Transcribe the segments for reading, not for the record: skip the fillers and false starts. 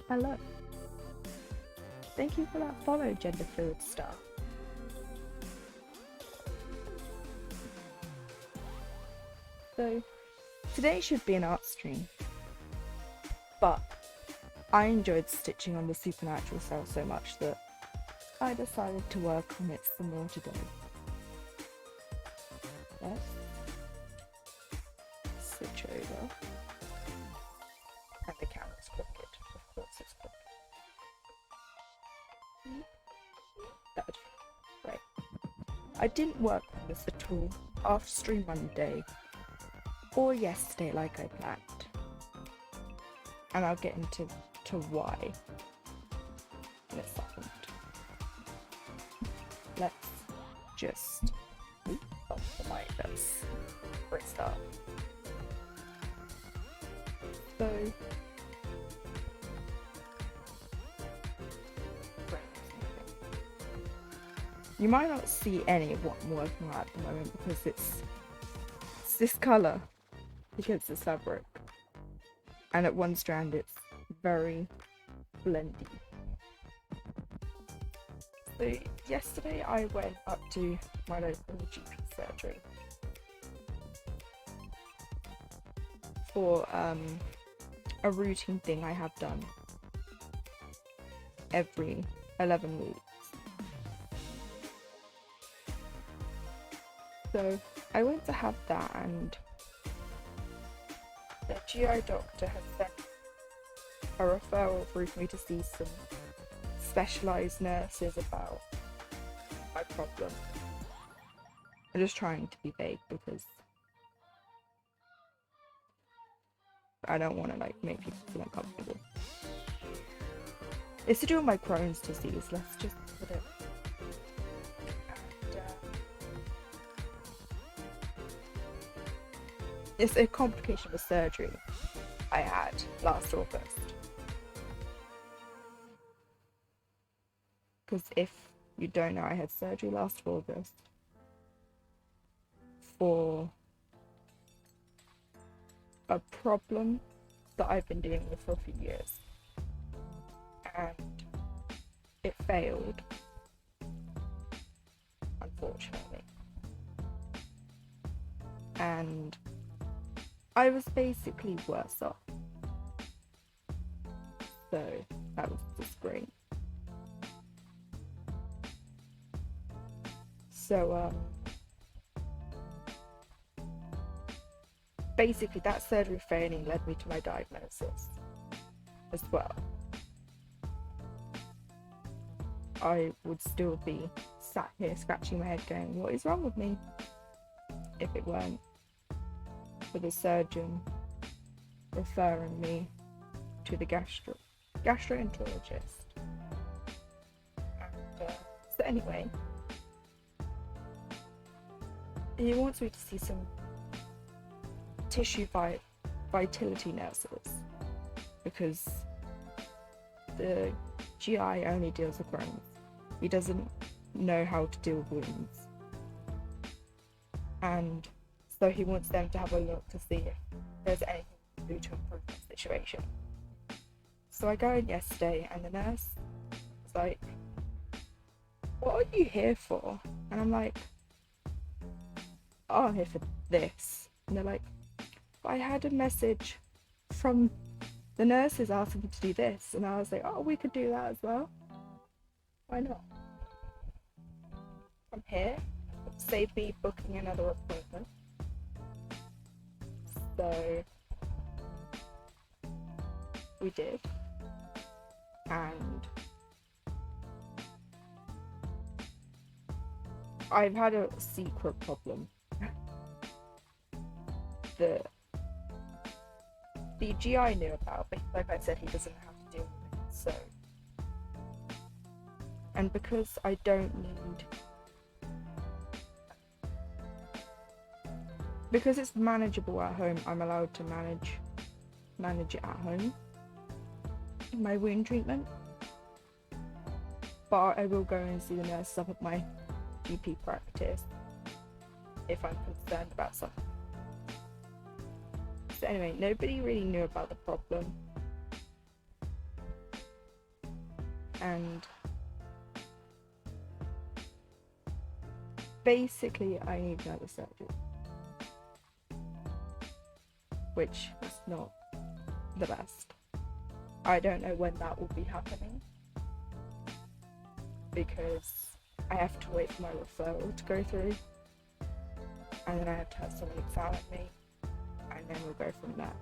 Hello. Thank you for that follow, gender fluid star. So, today should be an art stream, but I enjoyed stitching on the supernatural cell so much that I decided to work on it some more today. Let's switch over. And the camera's crooked. Of course it's crooked. That would be great. I didn't work on this at all after stream Monday or yesterday like I planned. And I'll get into why in a second. Let's just off the mic. That's a great start. So you might not see any of what I'm working on at the moment because it's this colour against this fabric, and at one strand it's very blendy. So yesterday I went up to my local GP surgery for a routine thing I have done every 11 weeks. So I went to have that, and the GI doctor has sent a referral through for me to see some specialised nurses about my problem. I'm just trying to be vague because I don't want to make people feel uncomfortable. It's to do with my Crohn's disease. Let's just put it. It's a complication of a surgery I had last August. Because if you don't know, I had surgery last August for a problem that I've been dealing with for a few years. And it failed, unfortunately. And I was basically worse off. So that was just great. So basically that surgery failing led me to my diagnosis as well. I would still be sat here scratching my head going, what is wrong with me? If it weren't for the surgeon referring me to the gastroenterologist. And so anyway, he wants me to see some tissue vitality nurses because the GI only deals with Crohn's. He doesn't know how to deal with wounds. And so he wants them to have a look to see if there's anything to do to improve the situation. So I go in yesterday and the nurse was like, what are you here for? And I'm like, oh, I'm here for this. And they're like, but I had a message from the nurses asking me to do this. And I was like, oh, we could do that as well. Why not? I'm here. Save me booking another appointment. So we did. And I've had a secret problem that the GI knew about, but like I said, he doesn't have to deal with it. So, and because I don't need, because it's manageable at home, I'm allowed to manage it at home, my wound treatment. But I will go and see the nurses up at my GP practice if I'm concerned about something. So anyway, nobody really knew about the problem. and basically I need another surgery, which is not the best. I don't know when that will be happening because I have to wait for my referral to go through, and then I have to have someone examine me, and then we'll go from there.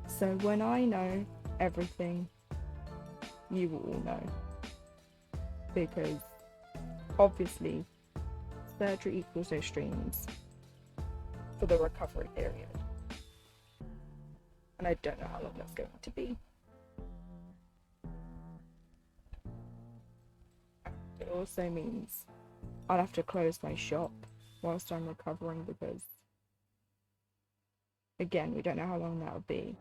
So when I know everything, you will all know, because obviously surgery equals no strings for the recovery period, and I don't know how long that's going to be. It also means I'll have to close my shop whilst I'm recovering because, again, we don't know how long that'll be.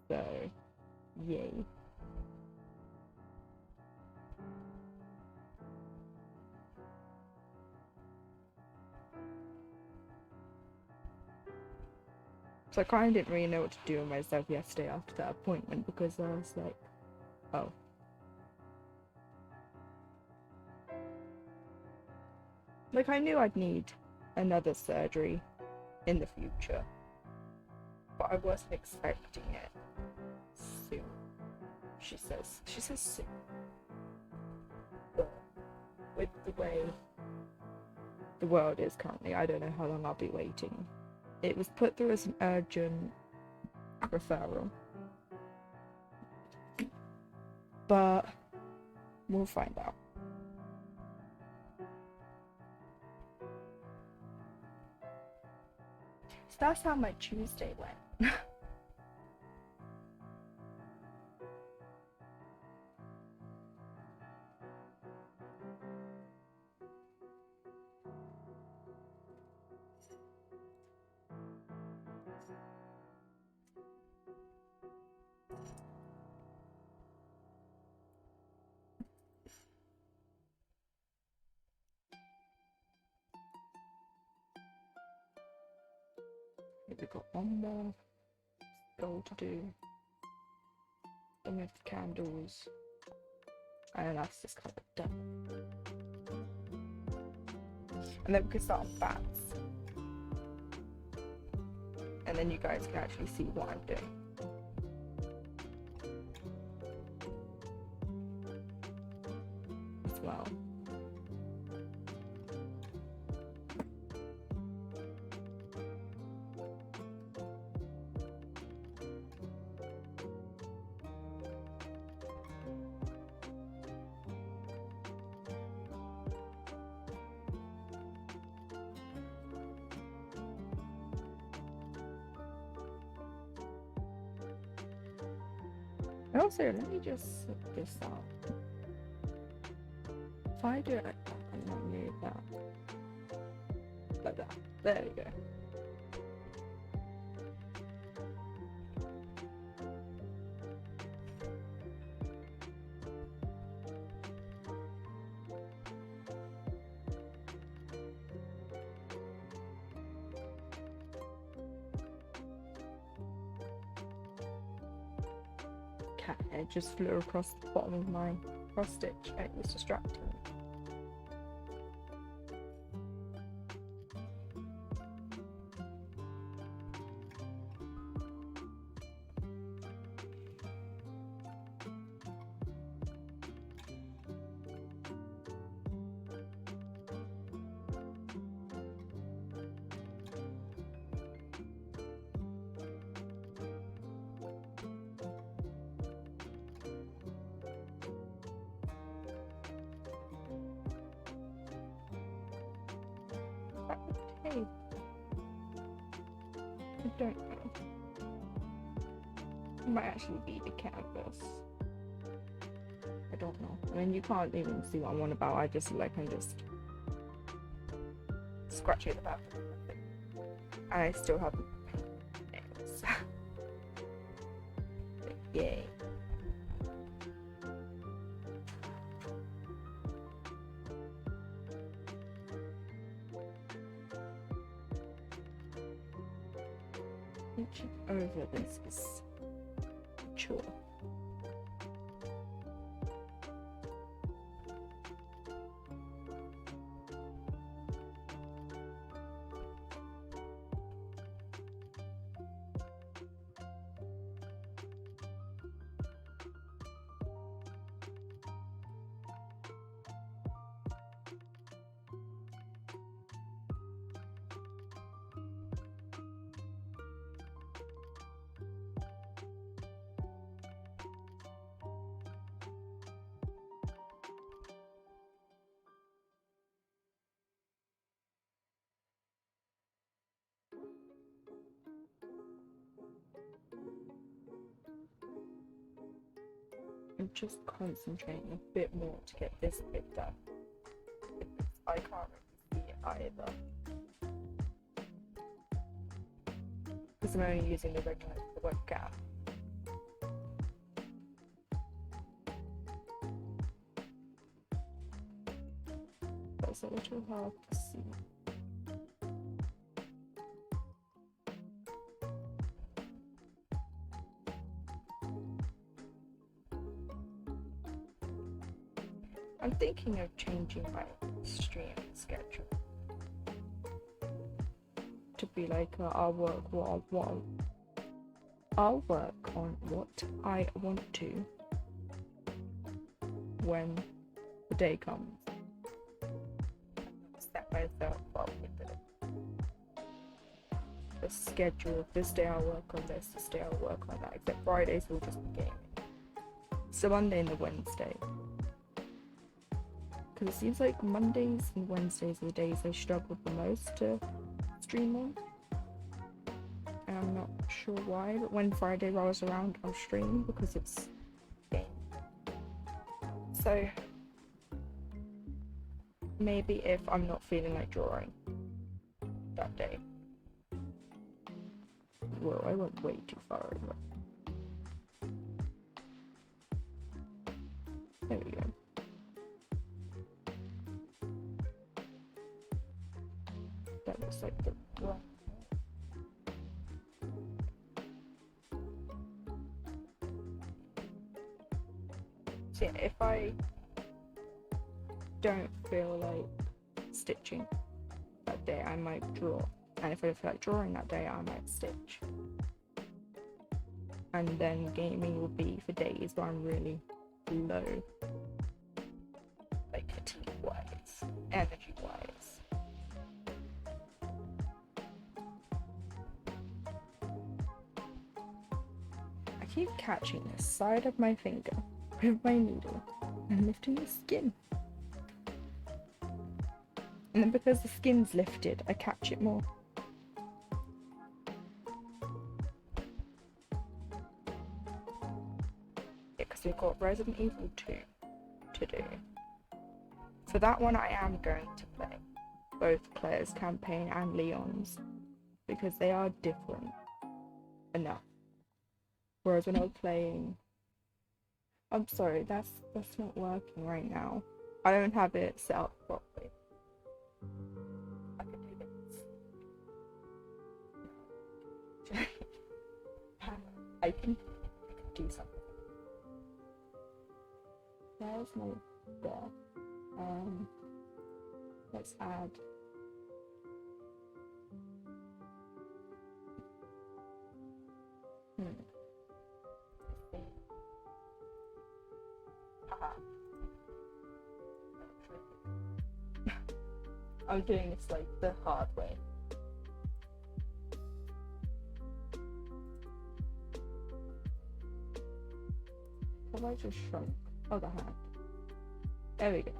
So, yay. So I kind of didn't really know what to do with myself yesterday after that appointment because I was like, oh. Like, I knew I'd need another surgery in the future, but I wasn't expecting it soon. She says soon. But with the way the world is currently, I don't know how long I'll be waiting. It was put through as an urgent referral, but we'll find out. So that's how my Tuesday went. We've got one more goal to do. Then we have the candles. And that's just kind of done. And then we can start on fats. And then you guys can actually see what I'm doing. As well. And also, let me just set this out. If I do it like that, and then move that. Like that. There we go. Cat hair just flew across the bottom of my cross stitch and it was distracting. Hey, I don't know. It might actually be the canvas. I don't know. I mean, you can't even see what I'm on about. I just like I'm just scratching at the back. And I still have nails. Yay. Over this is chore. I'm just concentrating a bit more to get this bit done. I can't really see it either. Because I'm only using the regular webcam. But it's a little hard to see. I'm thinking of changing my stream schedule to be like I'll work on what I want to when the day comes. Set myself up with the schedule. This day I'll work on this day I'll work on that. Except Fridays will just be gaming. So Monday and the Wednesday. Because it seems like Mondays and Wednesdays are the days I struggle the most to stream on. And I'm not sure why, but when Friday rolls around, I'll stream because it's game. So maybe if I'm not feeling like drawing that day. Whoa, I went way too far over. There we go. That looks like the wrong. So yeah, if I don't feel like stitching that day, I might draw. And if I don't feel like drawing that day, I might stitch. And then gaming will be for days where I'm really low. Like fatigue-wise, energy-wise. I keep catching the side of my finger with my needle and lifting the skin. And then because the skin's lifted, I catch it more. Yeah, because we've got Resident Evil 2 to do. For that one I am going to play both Claire's campaign and Leon's, because they are different enough. Whereas when I was playing... I'm sorry, that's not working right now. I don't have it set up properly. I can do this. I can do something. There's no there. Let's add. I'm doing this like the hard way. Have I just shrunk? Oh, the hand. There we go.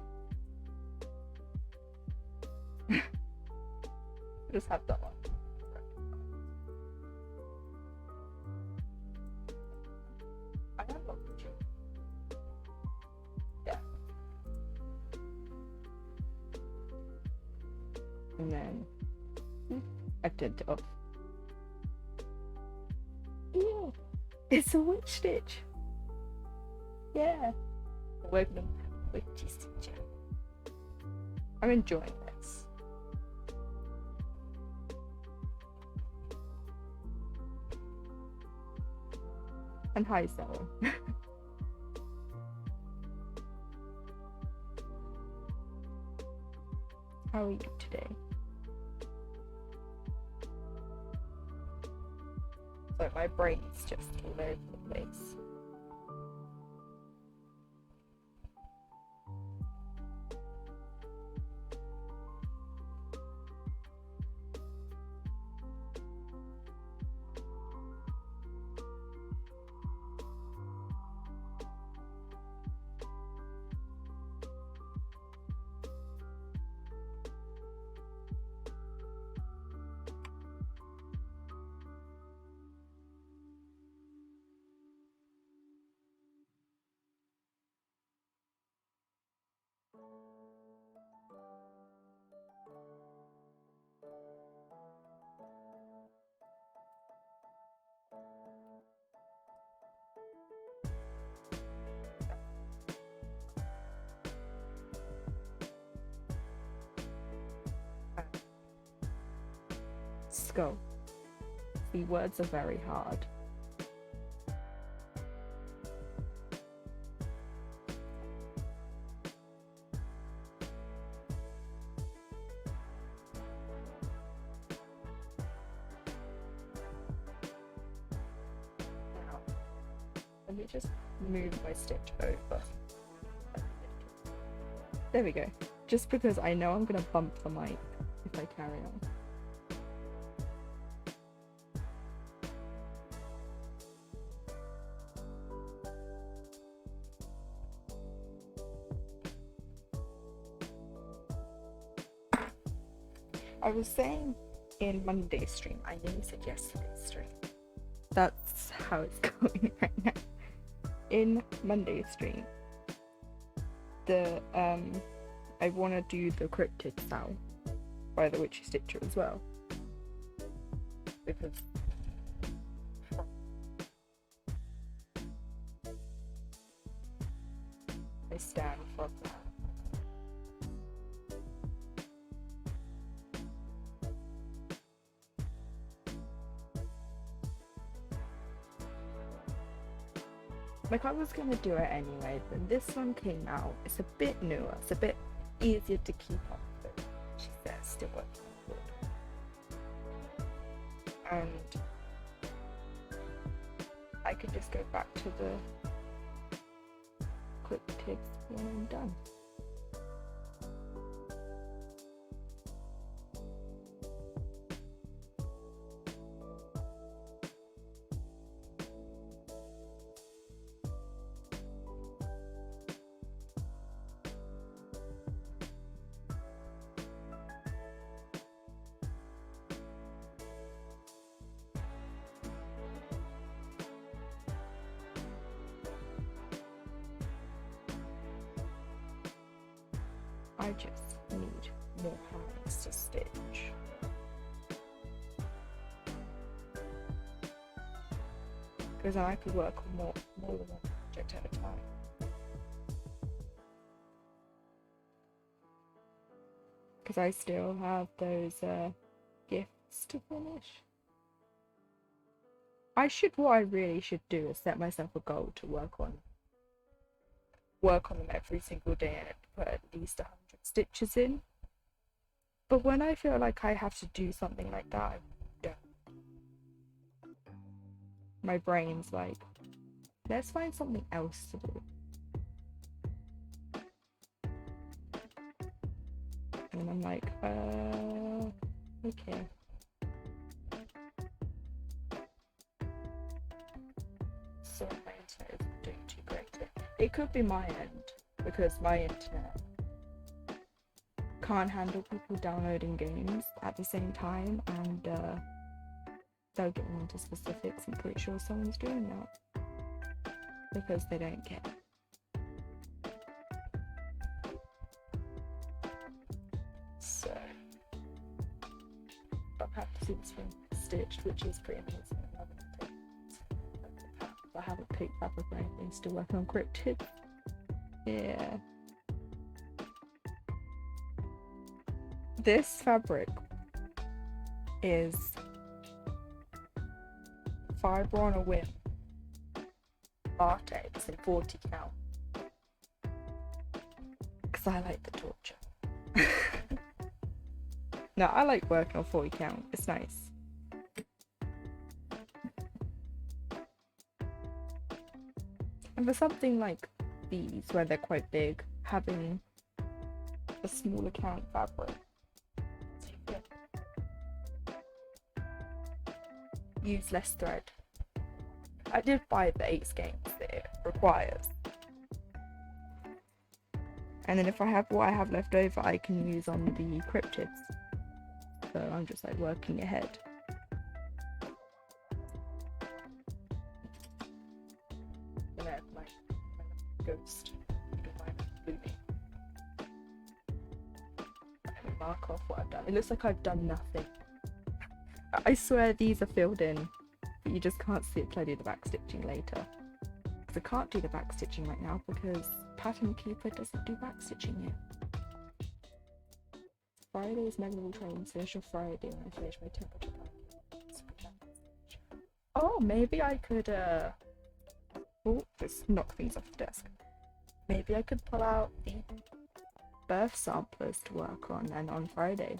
Just have that one. I have a picture. Yeah. And then I turned it off. Ew, it's a witch stitch. Yeah. Working on witchy stitch. I'm enjoying this. And hi, Sarah. How are you today? So my brain's just all over the place. skull. The words are very hard. Now, let me just move my stitch over. There we go. Just because I know I'm gonna bump the mic if I carry on. I was saying in Monday's stream, I nearly said yesterday's stream. That's how it's going right now. In Monday's stream, I want to do the cryptid SAL by the Witchy Stitcher as well, because I stand for that. Like, I was gonna do it anyway, but this one came out. It's a bit newer, it's a bit easier to keep up with. She says, still working on it. And I could just go back to the quick tips when I'm done. I just need more hands to stitch. Because then I could work on more than one project at a time. Because I still have those gifts to finish. What I really should do is set myself a goal to work on them every single day and put at least 100 stitches in. But when I feel like I have to do something like that, I don't. My brain's like, let's find something else to do. And I'm like, okay. So my internet isn't doing too great. It could be my end, because my internet can't handle people downloading games at the same time, and they'll get into specifics. I'm pretty sure someone's doing that because they don't get it. So I'm practicing swim stitched, which is pretty amazing. I haven't picked up with anything, still working on cryptid. Yeah. This fabric is Fibre on a whim. Latte, it's in 40 count. Because I like the torture. No, I like working on 40 count, it's nice. And for something like these, where they're quite big, having a smaller count fabric, so you can use less thread. I did buy the 8 skeins that it requires. And then if I have what I have left over, I can use on the cryptids. So I'm just like working ahead. Ghost. Let me mark off what I've done. It looks like I've done nothing. I swear these are filled in, but you just can't see it till I do the back stitching later. Because I can't do the back stitching right now because Pattern Keeper doesn't do back stitching yet. Friday is memorable training, finish on Friday when I finish my temperature plan. Oh, maybe I could, oh, just knock things off the desk. Maybe I could pull out the birth samplers to work on, and on Friday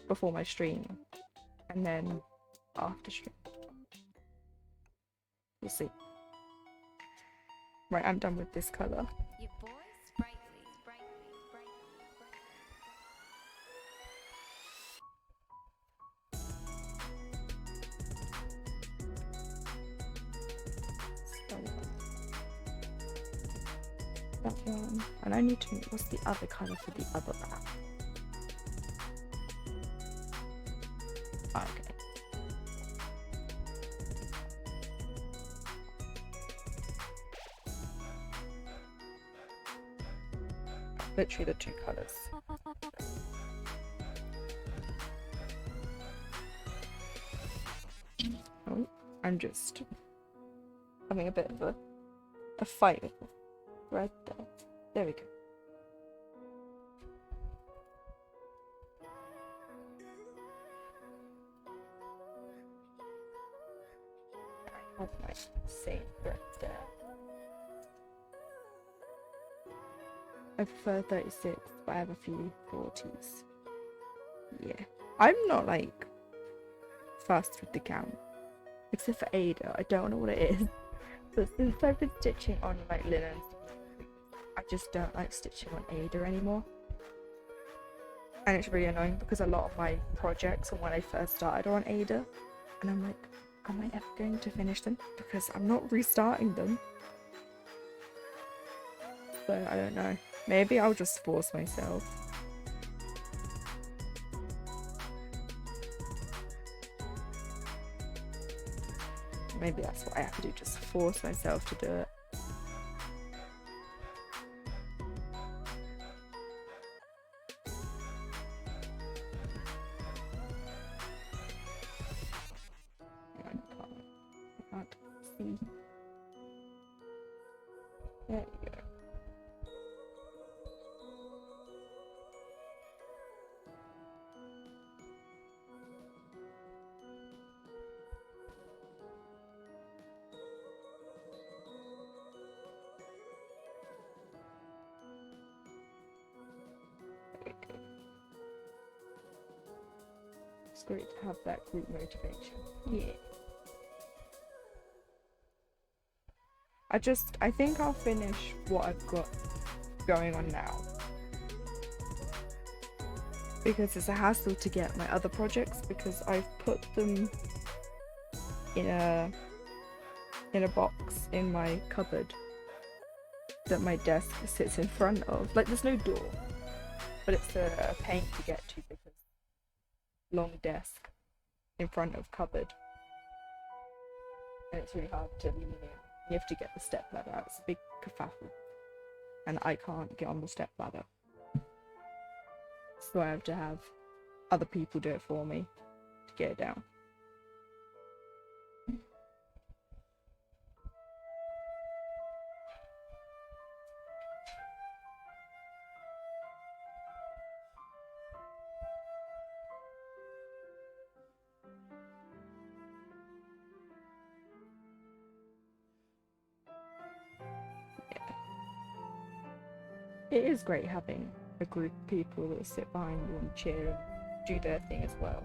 before my stream, and then after stream. We'll see. Right, I'm done with this colour. You boys, sprightly, sprightly, That one. And I need to, what's the other colour for the other wrap? Okay. Literally the two colours. Oh, I'm just having a bit of a fight with the thread there. There we go. I have my same thread there. I prefer 36, but I have a few 40s. Yeah. I'm not like fast with the count. Except for Ada. I don't know what it is. But since I've been stitching on like linens, I just don't like stitching on Ada anymore. And it's really annoying because a lot of my projects are when I first started on Ada. And I'm like, am I ever going to finish them? Because I'm not restarting them. So I don't know. Maybe I'll just force myself. Maybe that's what I have to do, just force myself to do it. I can't see. There you go. It's great to have that group motivation. Yeah. I think I'll finish what I've got going on now. Because it's a hassle to get my other projects because I've put them in a box in my cupboard that my desk sits in front of. Like there's no door, but it's a pain to get to because long desk in front of cupboard, and it's really hard to lean in. You have to get the step ladder out. It's a big kerfuffle, and I can't get on the step ladder, so I have to have other people do it for me to get it down. It is great having a group of people that sit behind you and cheer and do their thing as well.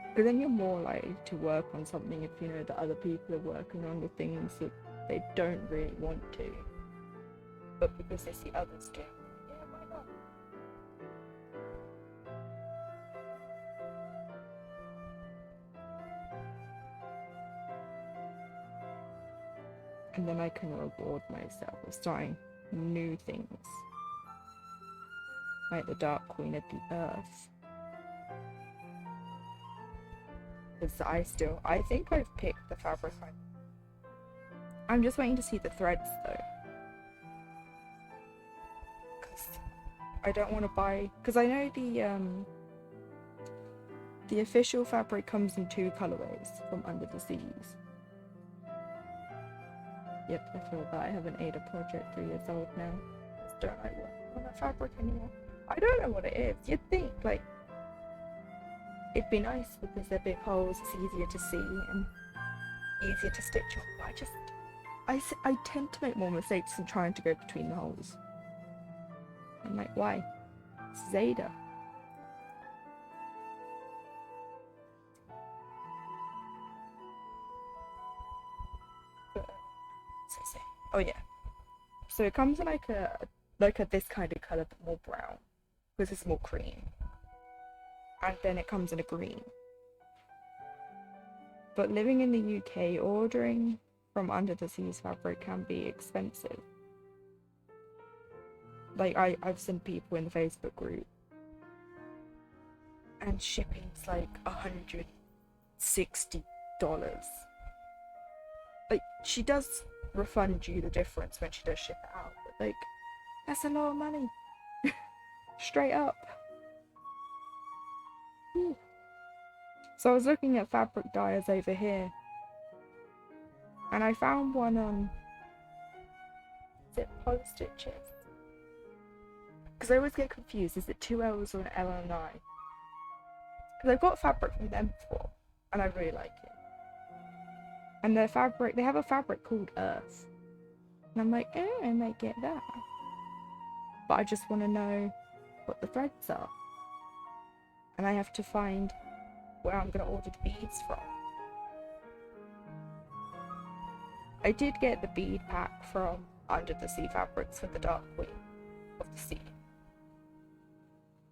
Because then you're more likely to work on something if you know that other people are working on the things that they don't really want to, but because they see others doing, yeah, why not? And then I can reward myself with starting new things, like the Dark Queen of the Earth. Because I think I've picked the fabric. I'm just waiting to see the threads though. Because I don't want to buy, because I know The official fabric comes in 2 colorways from Under the Seas. Yep, I feel that I haven't ate a project 3 years old now. Just don't like want a fabric anymore. I don't know what it is. You'd think like it'd be nice because they're big holes, it's easier to see and easier to stitch on. But I tend to make more mistakes than trying to go between the holes. I'm like, why? It's Zeta. Oh yeah. So it comes in like a this kind of color, but more brown, because it's more cream. And then it comes in a green. But living in the UK, ordering from Under the Seas fabric can be expensive. Like I've seen people in the Facebook group, and shipping's like $160. Like she does refund you the difference when she does ship it out, but like that's a lot of money. Straight up. So I was looking at fabric dyers over here, and I found one on Post Stitches, because I always get confused, is it 2 L's or an L and an I? Because I've got fabric from them before and I really like it, and their fabric, they have a fabric called Earth, and I'm like, I might get that, but I just want to know what the threads are, and I have to find where I'm going to order the beads from. I did get the bead pack from Under the Sea Fabrics for the dark whim of the sea,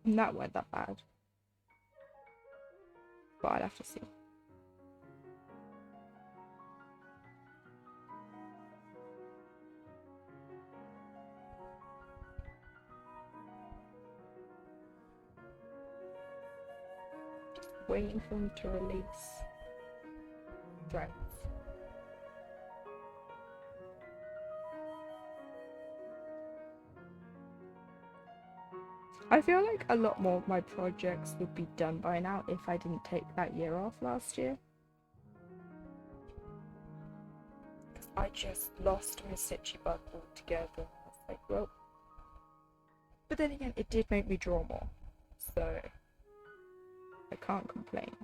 and that weren't that bad, but I'd have to see. Waiting for them to release threads. I feel like a lot more of my projects would be done by now if I didn't take that year off last year. Because I just lost my stitchy bug altogether. I was like, well. But then again, it did make me draw more, so I can't complain.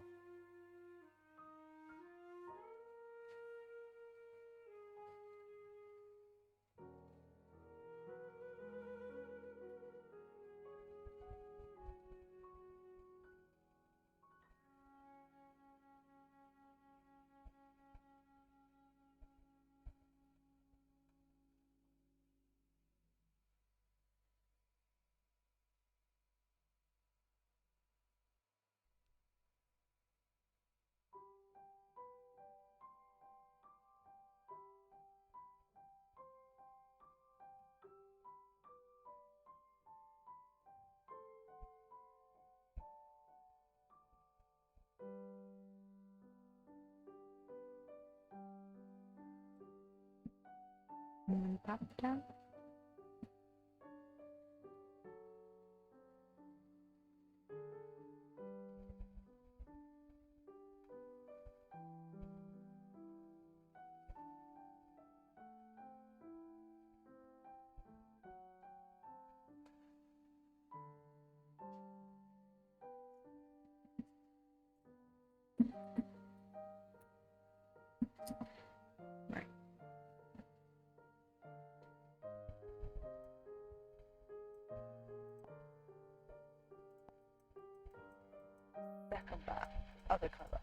Tap down. Right. Second back, other colour.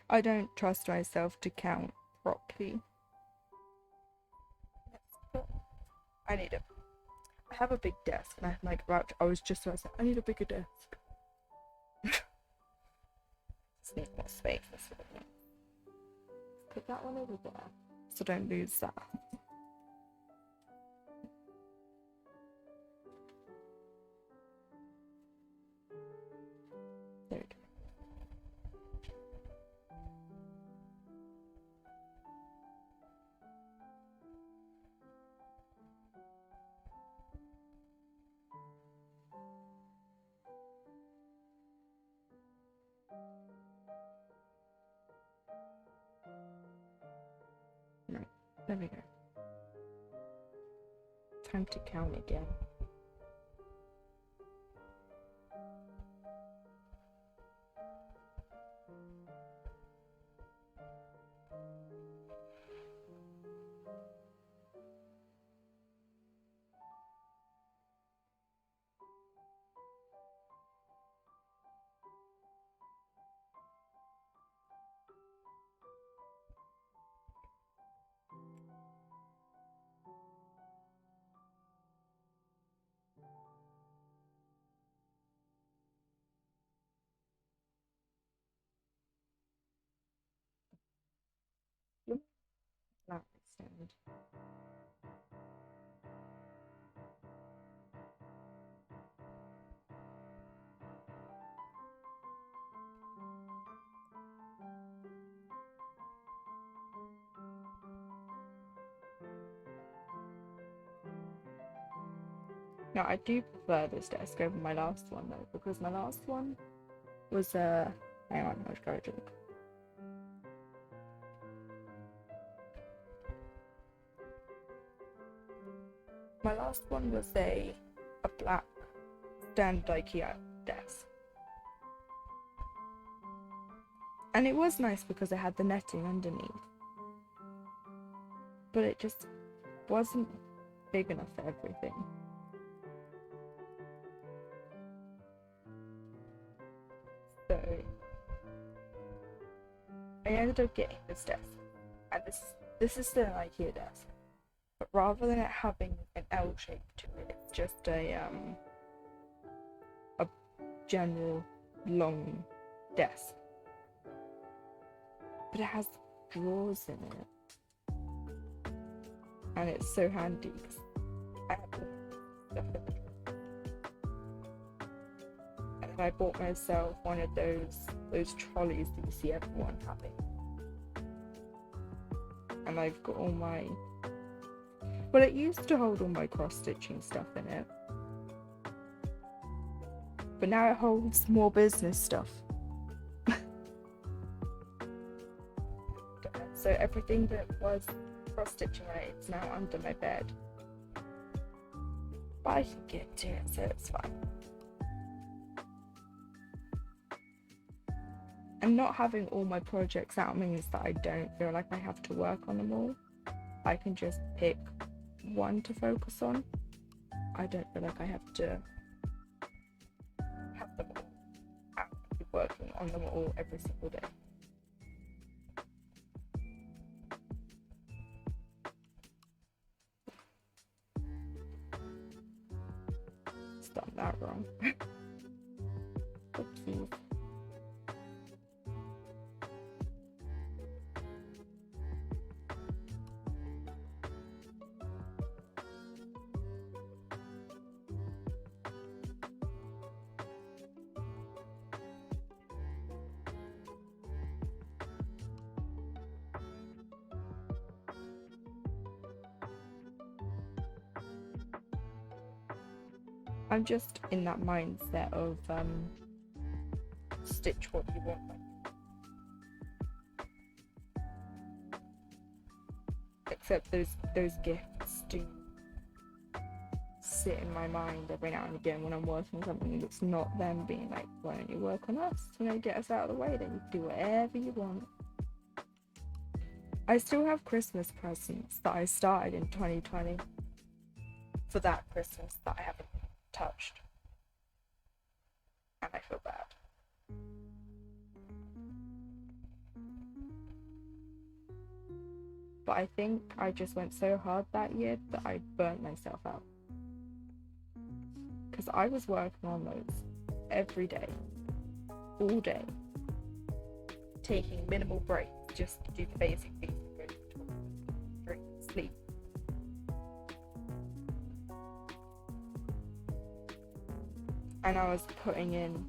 I don't trust myself to count properly. I need it. I have a big desk, and I'm like I was just about to say, I need a bigger desk. Just need more space. Put that one over there, so don't lose that. There we go. There we go. Time to count again. Flat stand. No, I do prefer this desk over my last one though, because my last one was hang on, I'll go to look. My last one was a black standard IKEA desk. And it was nice because it had the netting underneath. But it just wasn't big enough for everything. So I ended up getting this desk. And this is still an IKEA desk. But rather than it having an L shape to it, it's just a general long desk. But it has drawers in it. And it's so handy because I have all my stuff in the drawer. And then I bought myself one of those trolleys that you see everyone having. And I've got all my... Well, it used to hold all my cross-stitching stuff in it. But now it holds more business stuff. So everything that was cross-stitching on it, it's now under my bed. But I can get to it, so it's fine. And not having all my projects out means that I don't feel like I have to work on them all. I can just pick one to focus on. I don't feel like I have to have them all out and be working on them all every single day. Done that wrong. Oopsies. I'm just in that mindset of stitch what you want. Except those gifts do sit in my mind every now and again when I'm working on something that's not them being like, why don't you work on us? You know, get us out of the way, then you do whatever you want. I still have Christmas presents that I started in 2020 for that Christmas that I haven't touched, and I feel bad. But I think I just went so hard that year that I burnt myself out, because I was working on those every day, all day, taking minimal breaks just to do the basic things, go to the toilet, drink, sleep. And I was putting in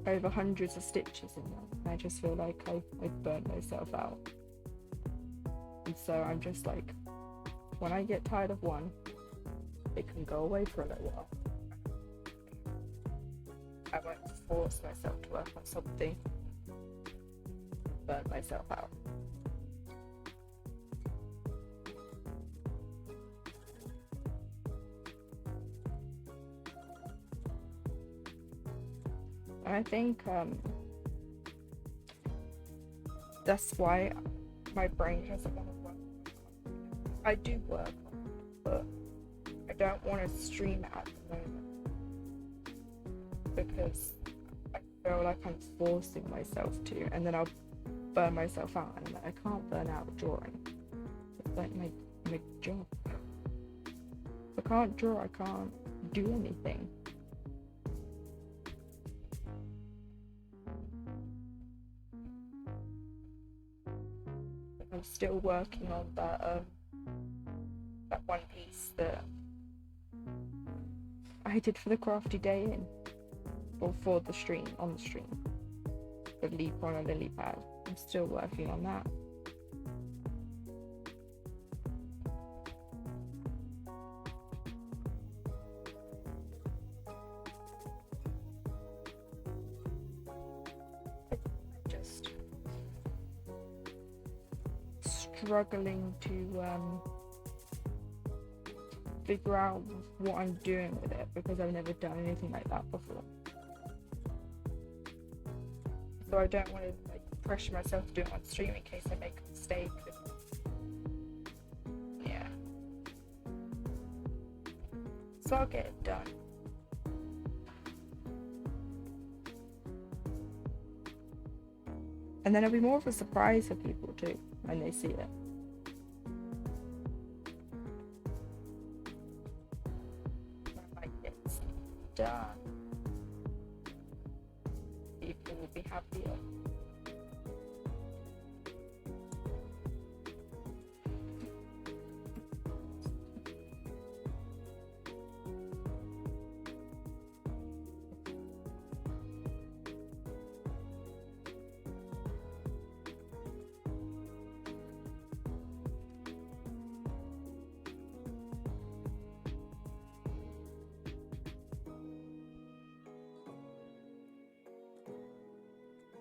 over hundreds of stitches in them, and I just feel like I burnt myself out. And so I'm just like, when I get tired of one, it can go away for a little while. I won't force myself to work on something, burn myself out. And I think that's why my brain doesn't want to work. I do work on it, but I don't want to stream it at the moment because I feel like I'm forcing myself to, and then I'll burn myself out, and I can't burn out drawing. It's like my job. If I can't draw, I can't do anything. I'm still working on that one piece that I did for the crafty day in, or for the stream, on the stream, the leaf on a lily pad. I'm still working on that. Just struggling to figure out what I'm doing with it because I've never done anything like that before. So I don't want to like pressure myself to do it on stream in case I make a mistake. Yeah. So I'll get it done. And then it'll be more of a surprise for people too when they see it. Like it's done. People will be happier.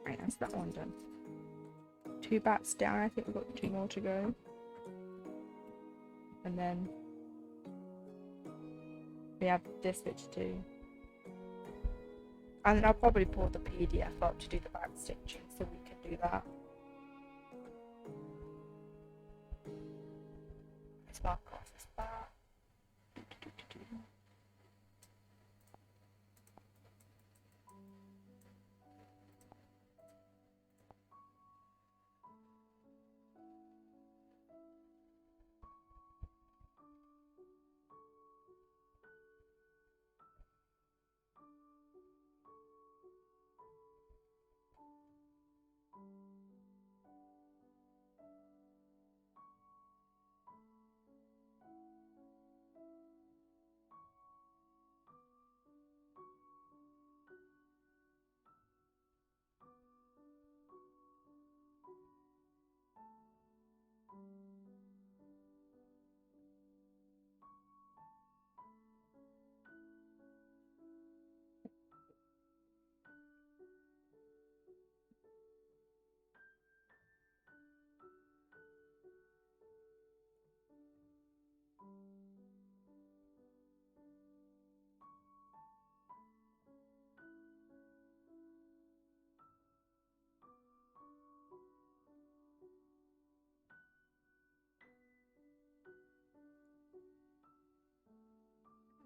Right, that's that one done. 2 bats down, I think we've got 2 more to go. And then we have this bit to do. And then I'll probably pull the PDF up to do the back stitching so we can do that. Let's mark off this back.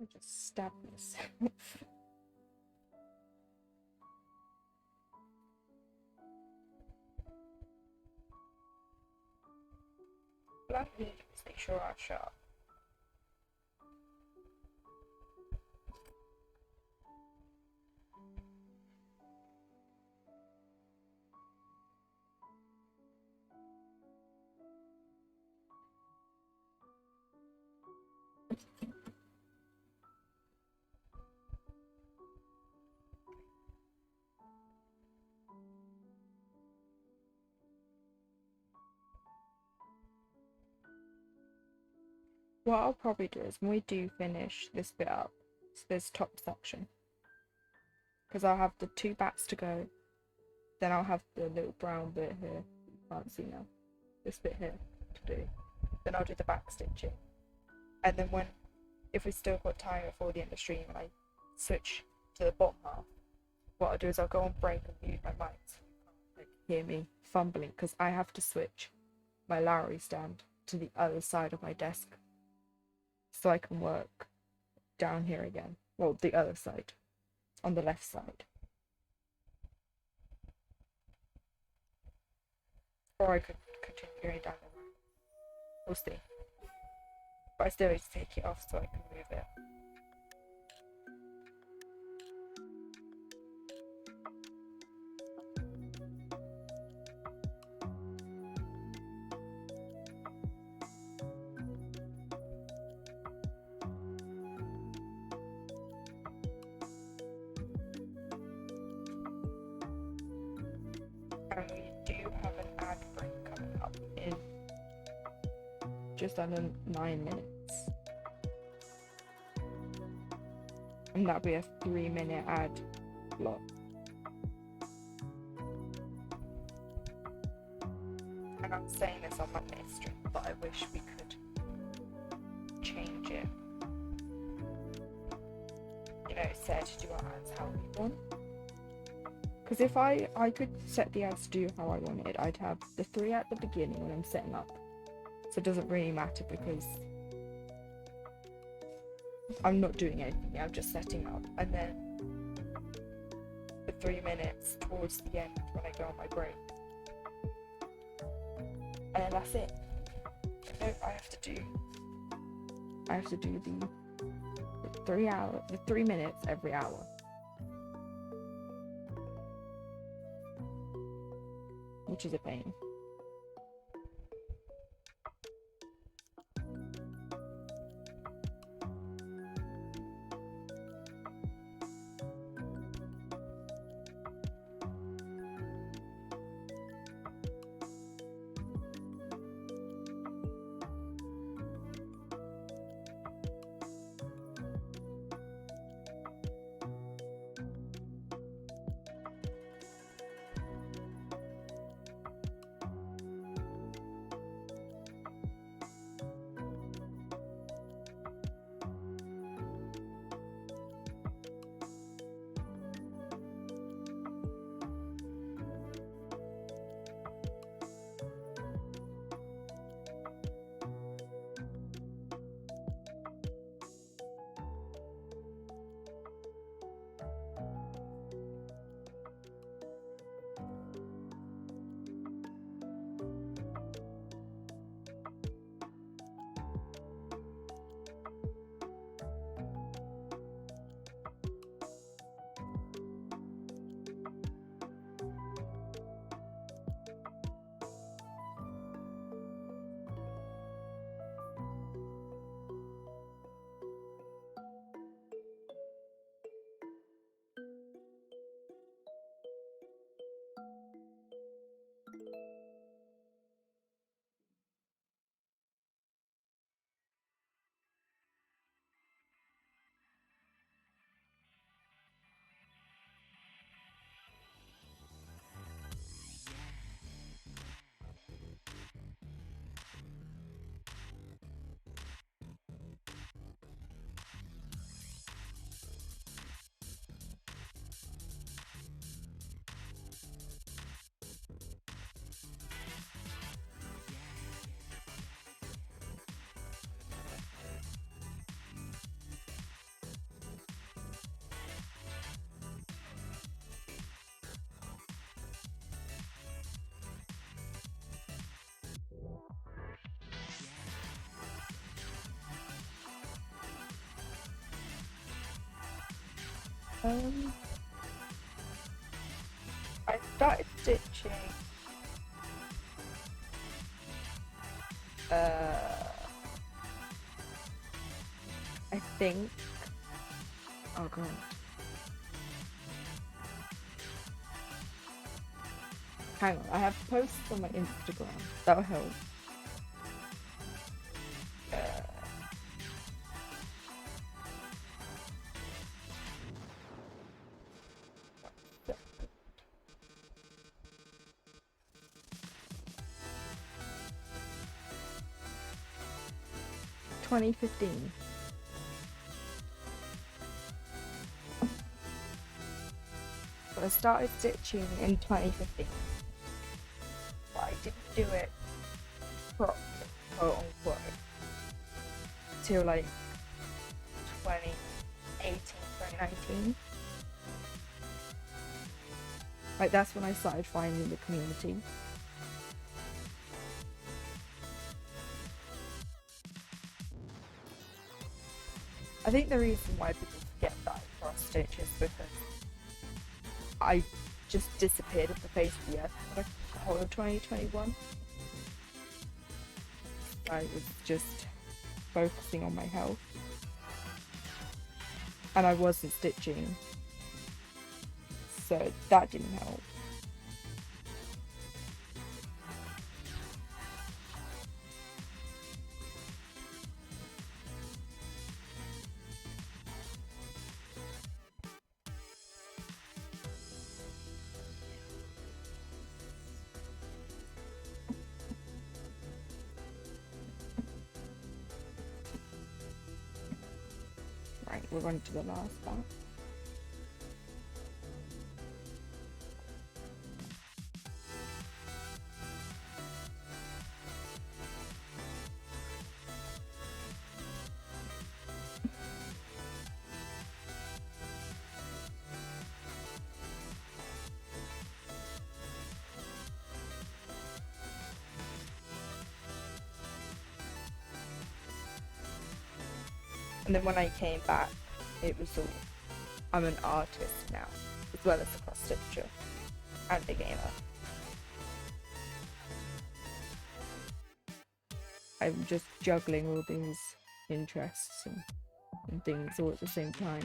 I just stabbed myself. But I need to make sure I sharp. What I'll probably do is when we do finish this bit up, so this top section, because I'll have the 2 bats to go, then I'll have the little brown bit here, you can't see now, this bit here to do, then I'll do the back stitching, and then if we still got time before the end of the stream and I switch to the bottom half, what I'll do is I'll go on break and mute my mic so you can't like, hear me fumbling, because I have to switch my Lowry stand to the other side of my desk so I can work down here again. Well, the other side, on the left side. Or I could continue going down the line. We'll see. But I still need to take it off so I can move it. And we do have an ad break coming up in just under 9 minutes. And that'll be a 3-minute ad block. And I'm saying this on my history, but I wish we could change it. You know, set to do our ads how we want. Because if I could set the ads to do how I wanted, I'd have the 3 at the beginning when I'm setting up. So it doesn't really matter because I'm not doing anything, I'm just setting up. And then the 3 minutes towards the end when I go on my break. And then that's it. No, I have to do the 3 minutes every hour. Which is a pain. I started stitching I think, oh god, hang on, I have posts on my Instagram, that'll help. $20.15. So So I started stitching in 2015, but I didn't do it properly, quote unquote, till like 2018, 2019. Like that's when I started finding the community. I think the reason why people forget that I cross stitch is because I just disappeared off the face of the earth for like the whole of 2021. I was just focusing on my health. And I wasn't stitching. So that didn't help. Right, we're on to the last part. And then when I came back, it was all, I'm an artist now, as well as a cross stitcher and a gamer. I'm just juggling all these interests and things all at the same time.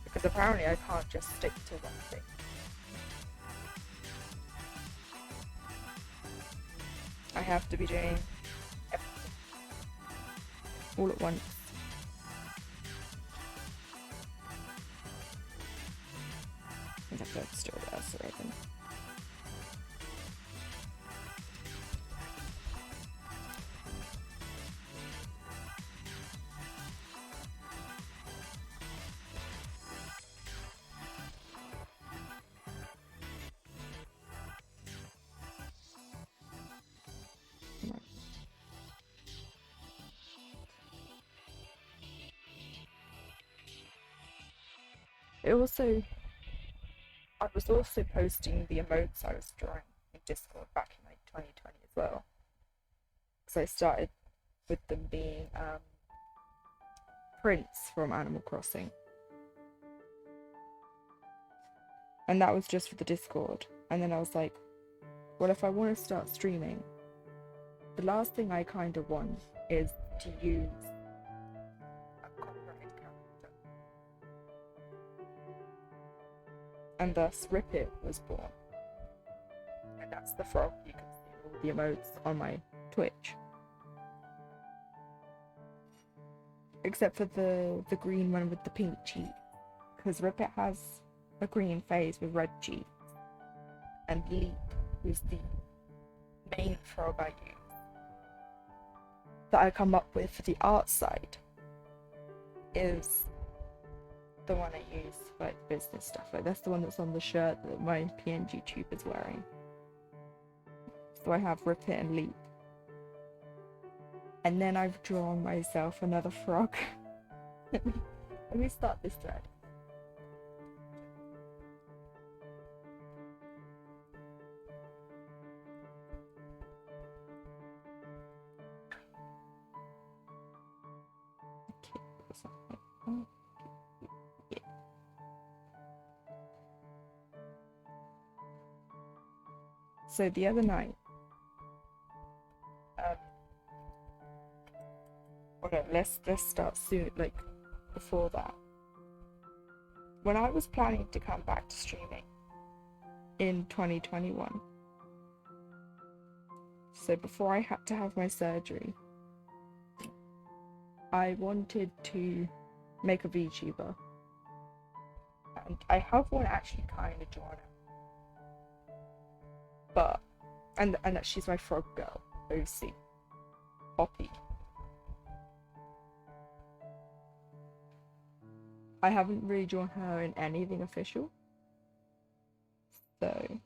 Because apparently I can't just stick to one thing. I have to be doing everything all at once. I think that's still there, so open. I was also posting the emotes I was drawing in Discord back in like 2020 as well. Because I started with them being prints from Animal Crossing. And that was just for the Discord. And then I was like, well, if I want to start streaming, the last thing I kind of want is to use a copyrighted character. And thus Rip It was born. And that's the frog. You can see all the emotes on my Twitch. Except for the green one with the pink cheek. Because Rip It has a green face with red cheeks. And Leap, who's the main frog I use, that I come up with for the art side, is the one I use for like business stuff. Like that's the one that's on the shirt that my PNG tube is wearing. So I have Rip It and Leap. And then I've drawn myself another frog. Let me start this thread. Yeah. So the other night, okay, let's start soon, like before that. When I was planning to come back to streaming in 2021, so before I had to have my surgery, I wanted to make a VTuber, and I have one actually kind of drawn out, but and that she's my frog girl, OC, Poppy. I haven't really drawn her in anything official. So,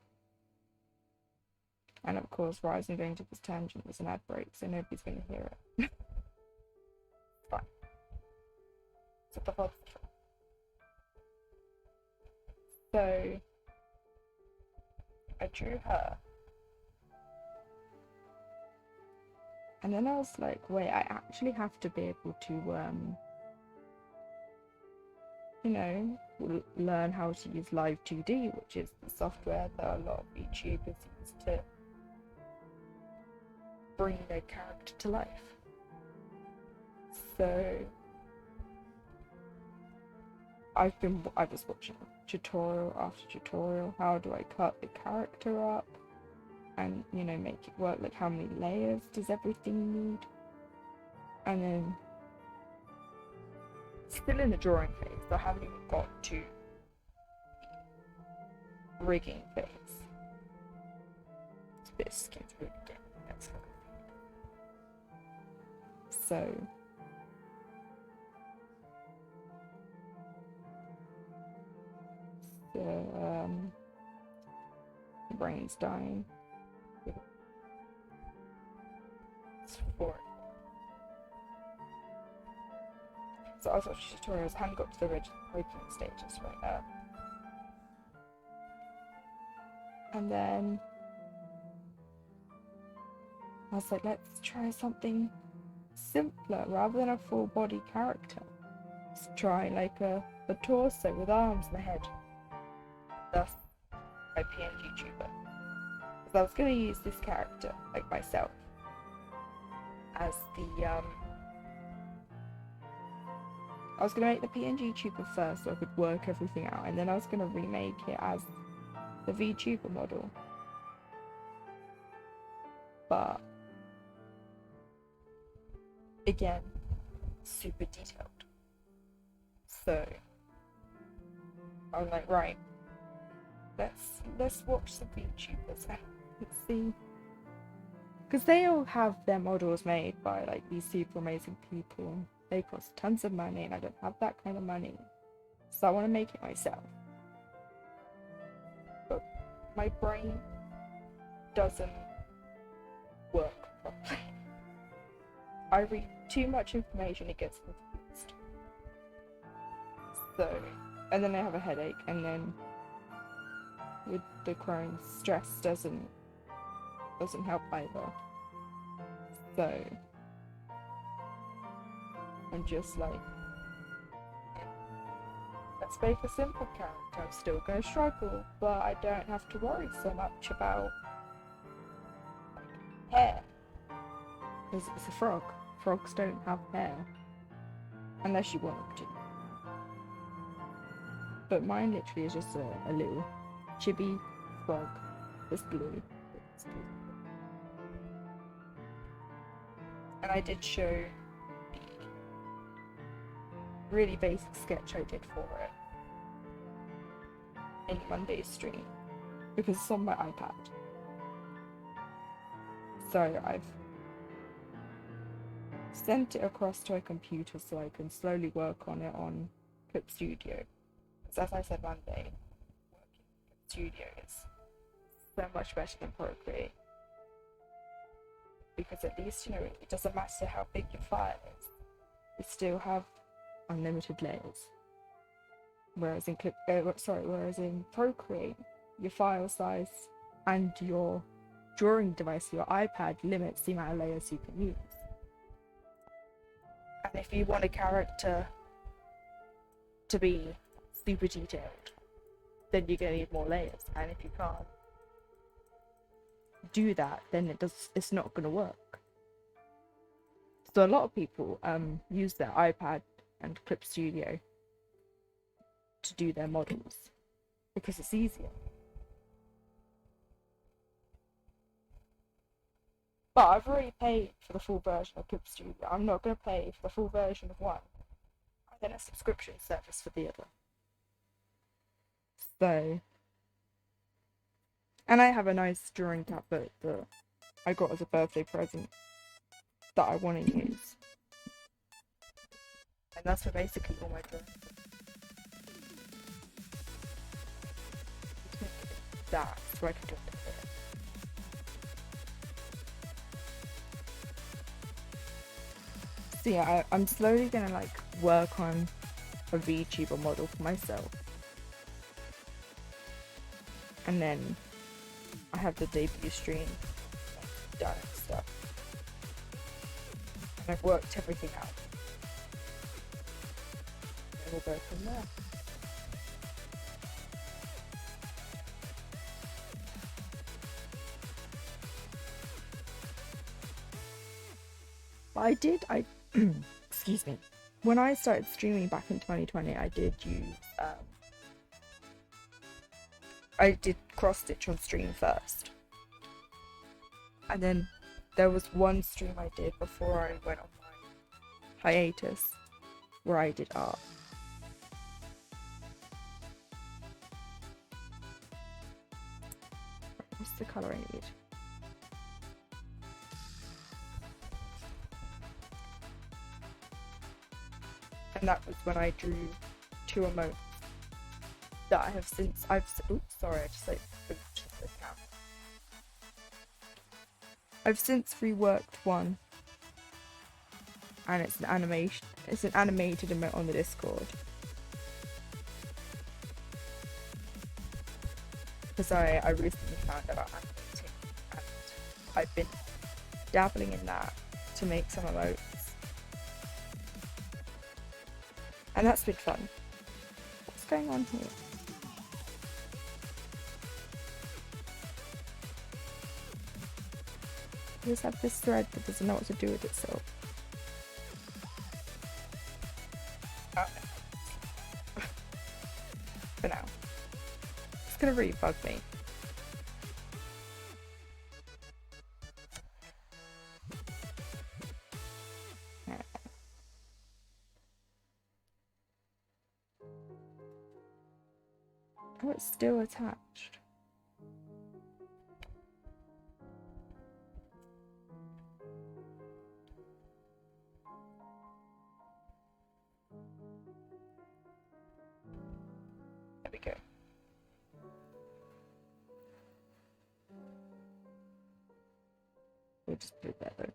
and of course, Rise and going to this tangent was an ad break, so nobody's going to hear it. Fine. So the whole So I drew her. And then I was like, wait, I actually have to be able to, you know, learn how to use Live 2D, which is the software that a lot of YouTubers use to bring their character to life. So I was watching tutorial after tutorial. How do I cut the character up and, you know, make it work? Like, how many layers does everything need? And then still in the drawing phase, so I haven't even got to the rigging phase. It's a bit skin through the game. That's so brain's dying. It's for it. So I was watching tutorials, I haven't got to the rigging stages right now. And then I was like, let's try something simpler rather than a full body character. Let's try like a torso with arms and a head. Thus, my PNG tuber. Because I was going to use this character, like myself, as the I was going to make the PNG tuber first so I could work everything out, and then I was going to remake it as the VTuber model. But again, super detailed. So I was like, right, let's watch some VTubers and let's see, because they all have their models made by like these super amazing people. They cost tons of money, and I don't have that kind of money, so I want to make it myself. But my brain doesn't work properly. I read too much information, it gets confused. So, and then I have a headache, and then with the Crohn's, stress doesn't help either. So I'm just like, let's make a simple character. I'm still going to struggle, but I don't have to worry so much about hair, because it's a frog. Frogs don't have hair unless you want them to. But mine literally is just a little chibi frog that's blue. And I did show the really basic sketch I did for it in Monday's stream, because it's on my iPad. So I've sent it across to a computer so I can slowly work on it on Clip Studio. Because as I said Monday, working in Clip Studio is so much better than Procreate. Because at least, you know, it doesn't matter how big your file is, you still have unlimited layers. Whereas in Procreate, your file size and your drawing device, your iPad, limits the amount of layers you can use. And if you want a character to be super detailed, then you're going to need more layers. And if you can't do that, then it's not going to work. So a lot of people use their iPad and Clip Studio to do their models because it's easier. But I've already paid for the full version of Clip Studio. I'm not going to pay for the full version of one and then a subscription service for the other. So, and I have a nice drawing tablet that I got as a birthday present that I want to use. And that's for basically all my drawings. that so I can do it. So yeah, I'm slowly gonna like work on a VTuber model for myself, and then I have the debut stream done and stuff, and I've worked everything out, and we'll go from there. I excuse me. When I started streaming back in 2020, I did use I did cross stitch on stream first, and then there was one stream I did before I went on my hiatus where I did art. What's the colour I need? And that was when I drew 2 emotes that I have since oops, sorry, I just like finished the account. I've since reworked one, and it's an animation. It's an animated emote on the Discord. Because I recently found out about animating, and I've been dabbling in that to make some emotes. And that's been fun. What's going on here? I just have this thread that doesn't know what to do with itself. For now. It's gonna really bug me. Oh, it's still attached. There we go. We'll just put it there though.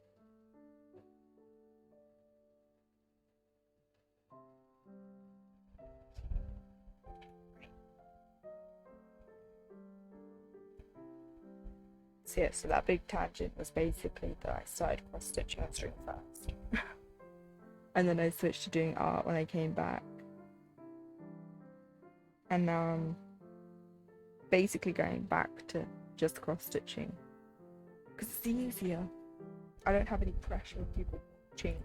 So yeah, so that big tangent was basically that I started cross-stitching on stream first. And then I switched to doing art when I came back. And now I'm basically going back to just cross-stitching. Because it's easier. I don't have any pressure of people watching,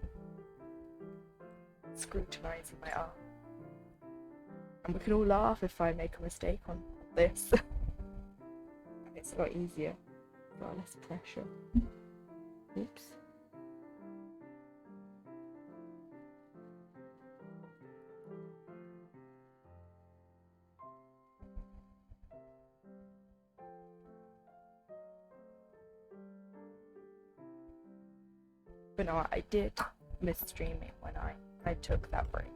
scrutinizing my art. And we can all laugh if I make a mistake on this. It's a lot easier. A lot less pressure. Oops. But no, I did miss streaming when I took that break.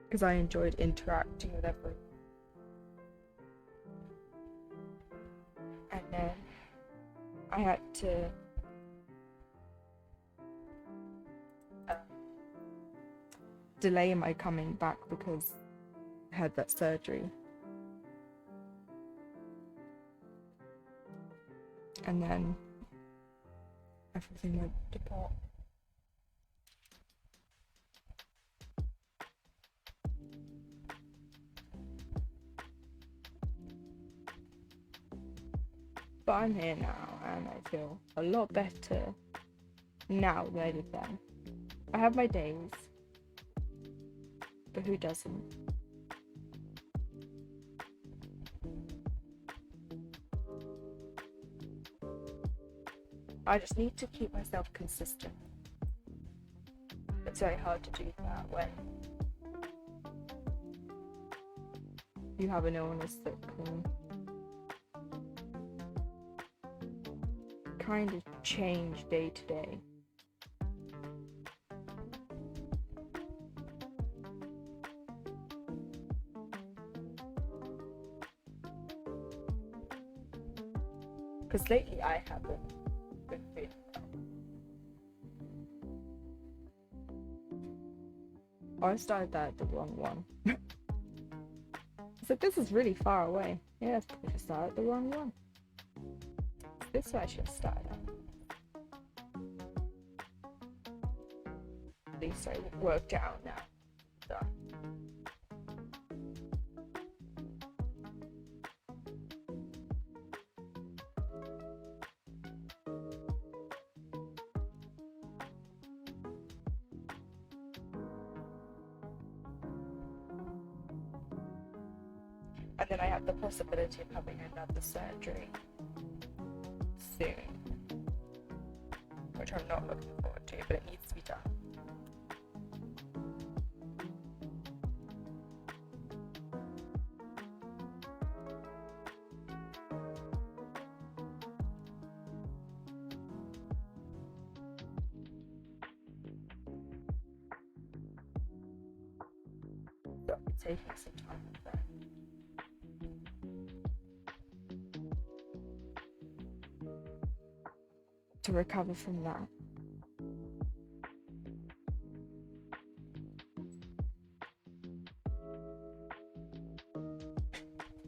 Because I enjoyed interacting with everyone. And then I had to delay my coming back because I had that surgery. And then everything went to pot. But I'm here now and I feel a lot better now than I did then. I have my days, but who doesn't? I just need to keep myself consistent. It's very hard to do that when you have an illness that can kind of change day to day. Because lately I haven't been feeling well. I started that at the wrong one. So this is really far away. Yeah, that's probably just started the wrong one. This one I should have started at. At least I worked it out now. Done. And then I have the possibility of having another surgery soon, which I'm not looking forward to, but it needs to be done. So I'll be taking some time with that. To recover from that.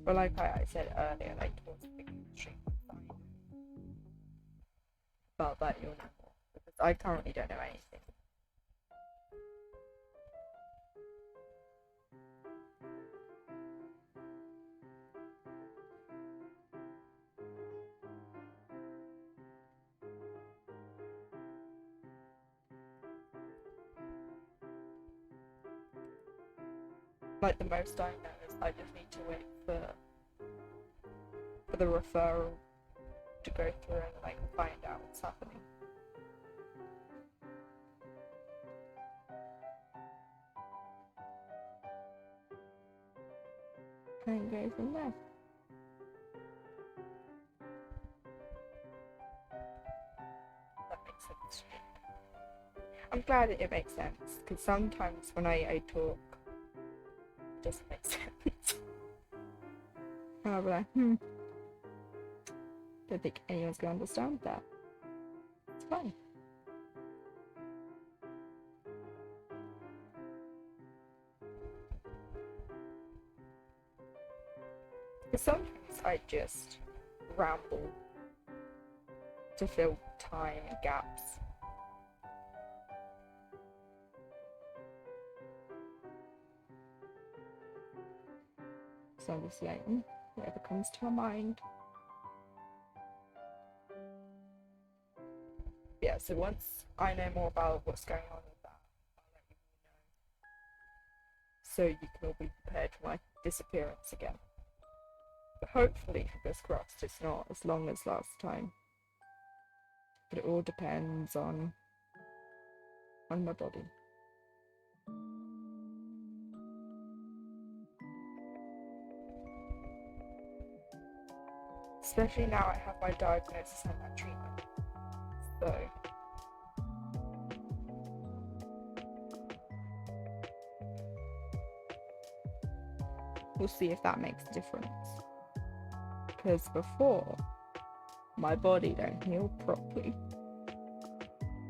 But like I said earlier, like towards the beginning of the stream, about that you'll know more, because I currently don't know anything. Like the most I know is I just need to wait for the referral to go through and I can find out what's happening. And go from there. That makes sense. I'm glad it makes sense, because sometimes when I talk, it doesn't make sense. And I'll be like, don't think anyone's gonna understand that. It's fine. Because sometimes I just ramble to fill time and gaps. So I'm just like, whatever comes to my mind. Yeah, so once I know more about what's going on with that, I'll let you know. So you can all be prepared for my disappearance again. But hopefully, fingers crossed, it's not as long as last time. But it all depends on my body. Especially now I have my diagnosis and that treatment. So we'll see if that makes a difference. Because before, my body don't heal properly.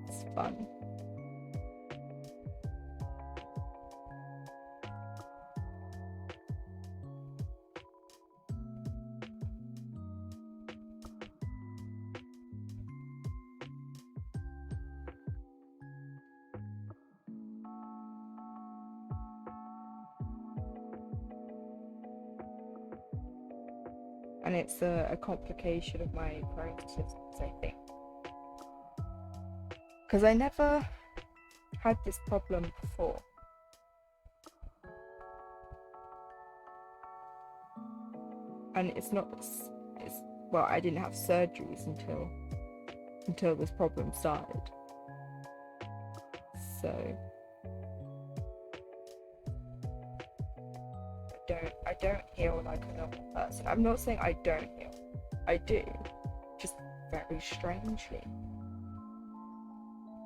It's fun. And it's a complication of my Crohn's disease, I think. Because I never had this problem before. And well, I didn't have surgeries until this problem started. So I don't heal like a normal person. I'm not saying I don't heal. I do, just very strangely.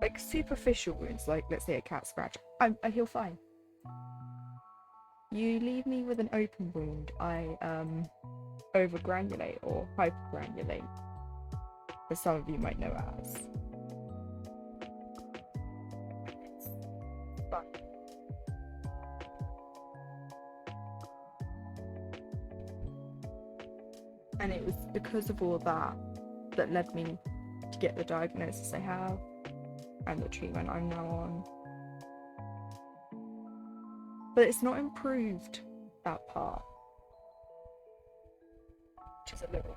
Like superficial wounds, like let's say a cat scratch, I heal fine. You leave me with an open wound, I overgranulate or hypergranulate, as some of you might know as. It's fun. And it was because of all that that led me to get the diagnosis I have and the treatment I'm now on. But it's not improved, that part, which is a little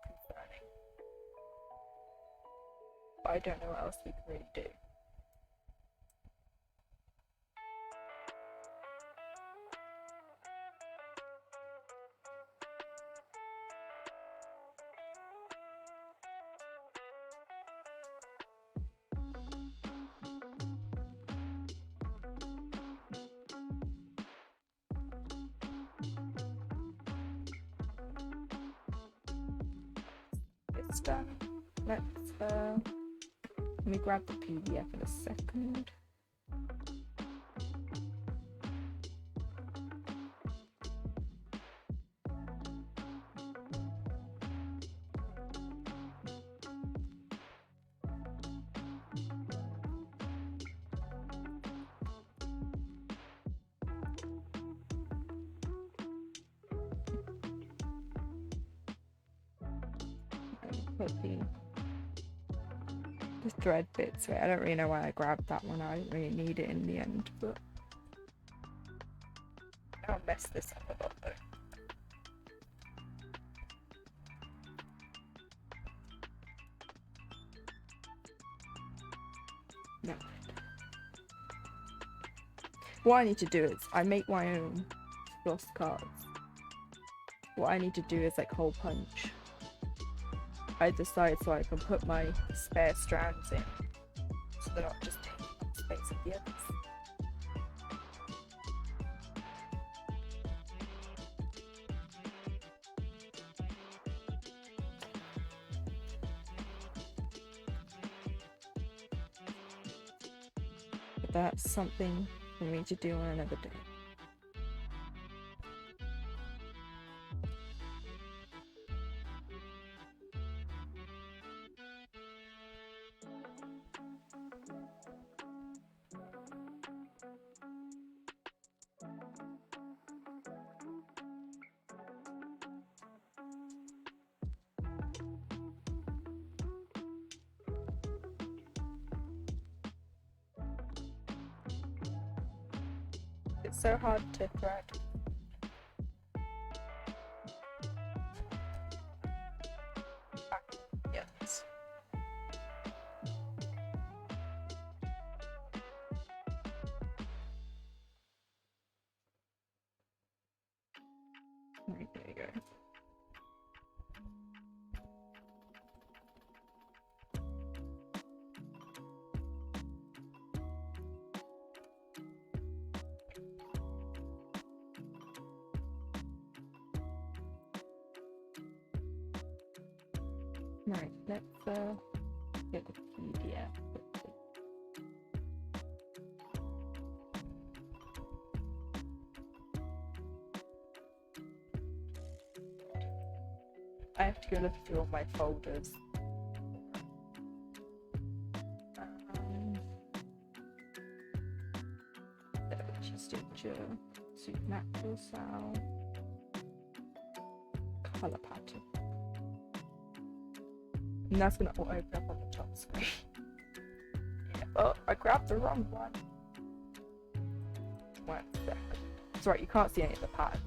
concerning. But I don't know what else we can really do. It's done. Let me grab the PDF in a second. Put the thread bits away. I don't really know why I grabbed that one. I didn't really need it in the end, but I'll mess this up a lot though. No. What I need to do is I make my own floss cards. What I need to do is like hole punch either side so I can put my spare strands in, so they're not just taking up space of the others. But that's something for me to do on another day. It's so hard to thread. Yes. Right, there you go. Right, let's get the PDF. I have to go look through all my folders. Stitcher, supernatural SAL, color pattern. And that's gonna all open up on the top screen. Yeah, oh, I grabbed the wrong one. 1 second. It's right, you can't see any of the pattern.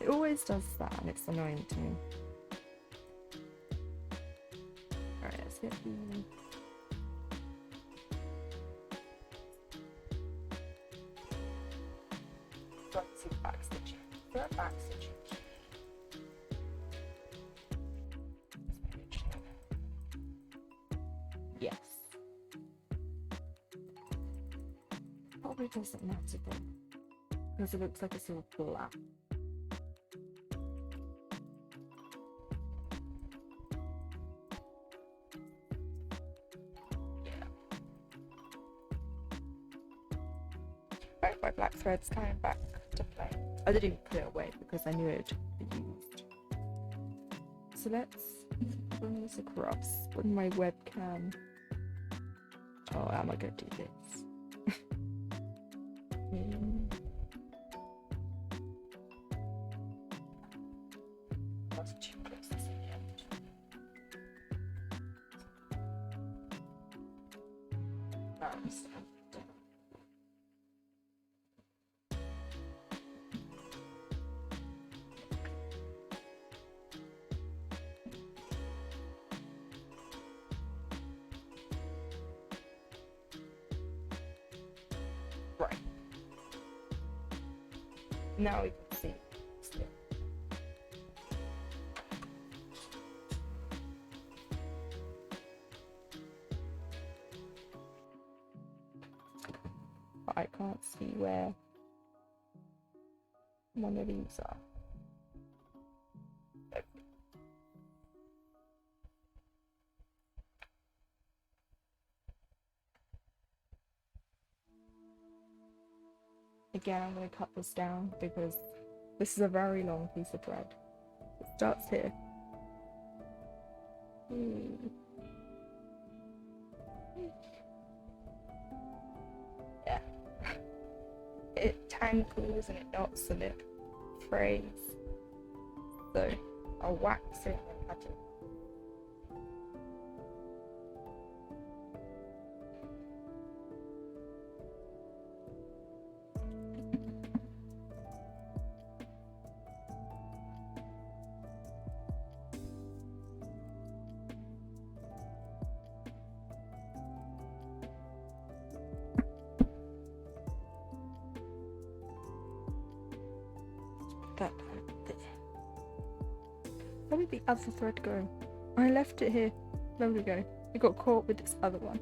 It always does that and it's annoying to me. Alright, let's get the... Front to back stitching. Front back stitching. Yes. Probably doesn't matter though, because it looks like it's all black. thread's coming back to play. I didn't even put it away because I knew it would be used. So let's bring this across with my webcam. Oh, how am I going to do this? That's too close to the end. Right. Now we can see. But I can't see where one of these are. Again, I'm going to cut this down because this is a very long piece of thread. It starts here. Yeah. It tangles and it knots and it frays. So I'll wax it and cut it. That there. Where did the other thread go? I left it here. There we go. It got caught with this other one.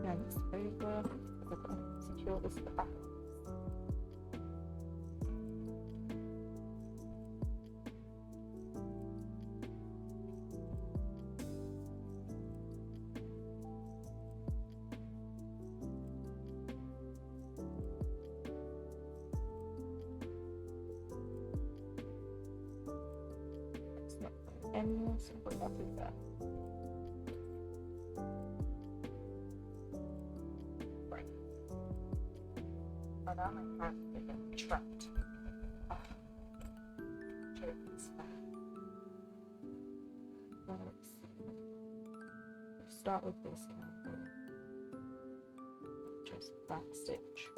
And it's over. I've got to secure this at the back. It's not anymore, so I'll put that through there. Oh, now my hand is getting trapped. Oh. Let's start with this now. Just back stitch.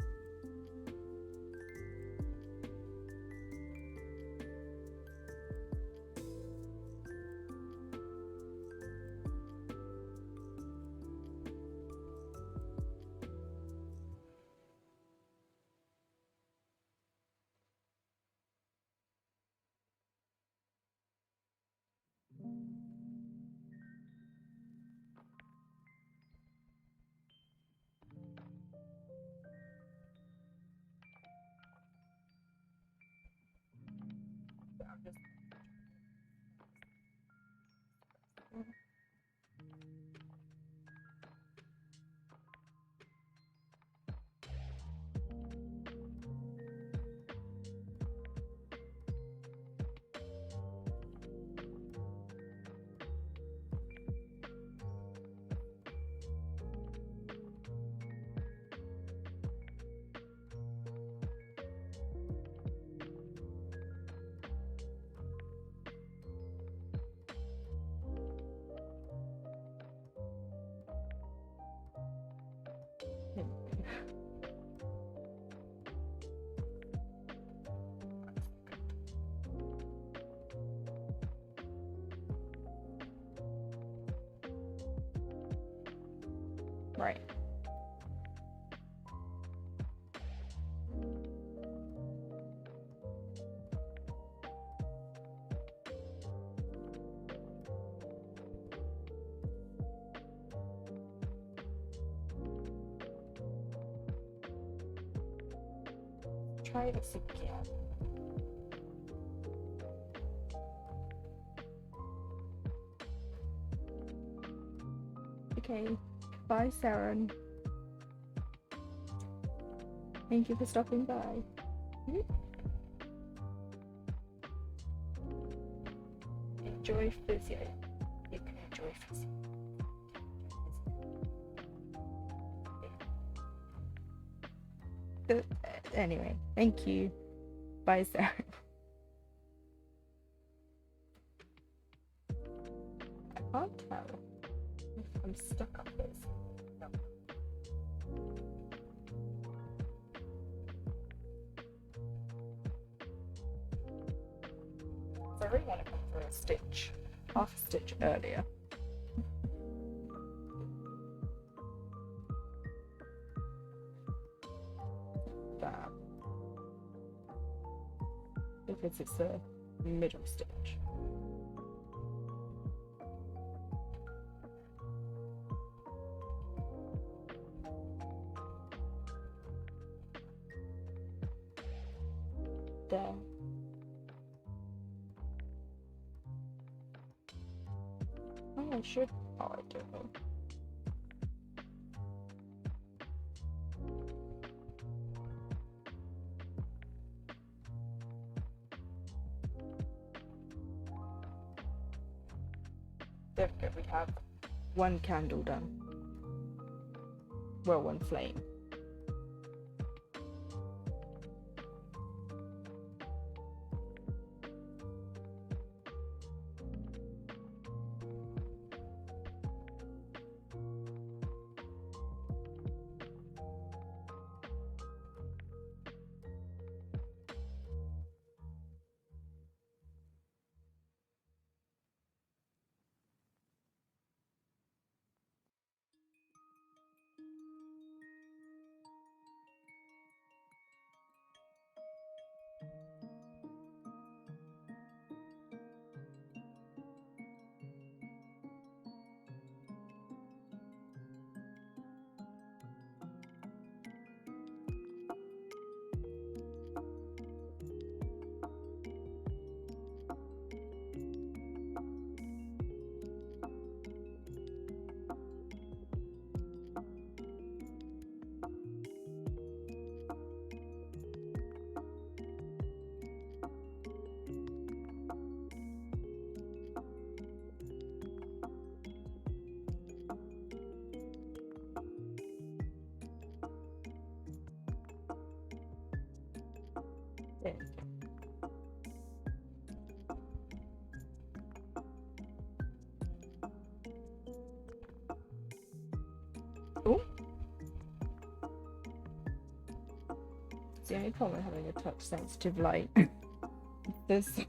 Right. try a super can. Okay, bye Saren. Thank you for stopping by. Enjoy physio. You can enjoy physio. But, anyway, thank you. Bye Saren. I can't tell if I'm stuck up this. No. So I really want to come through a stitch, half a stitch earlier. That. Because it's a middle stitch. There. Oh, I should. Oh, I don't know. There we go. We have one candle done. Well, one flame. There we go. Oh. It's the only problem with having a touch sensitive light. This.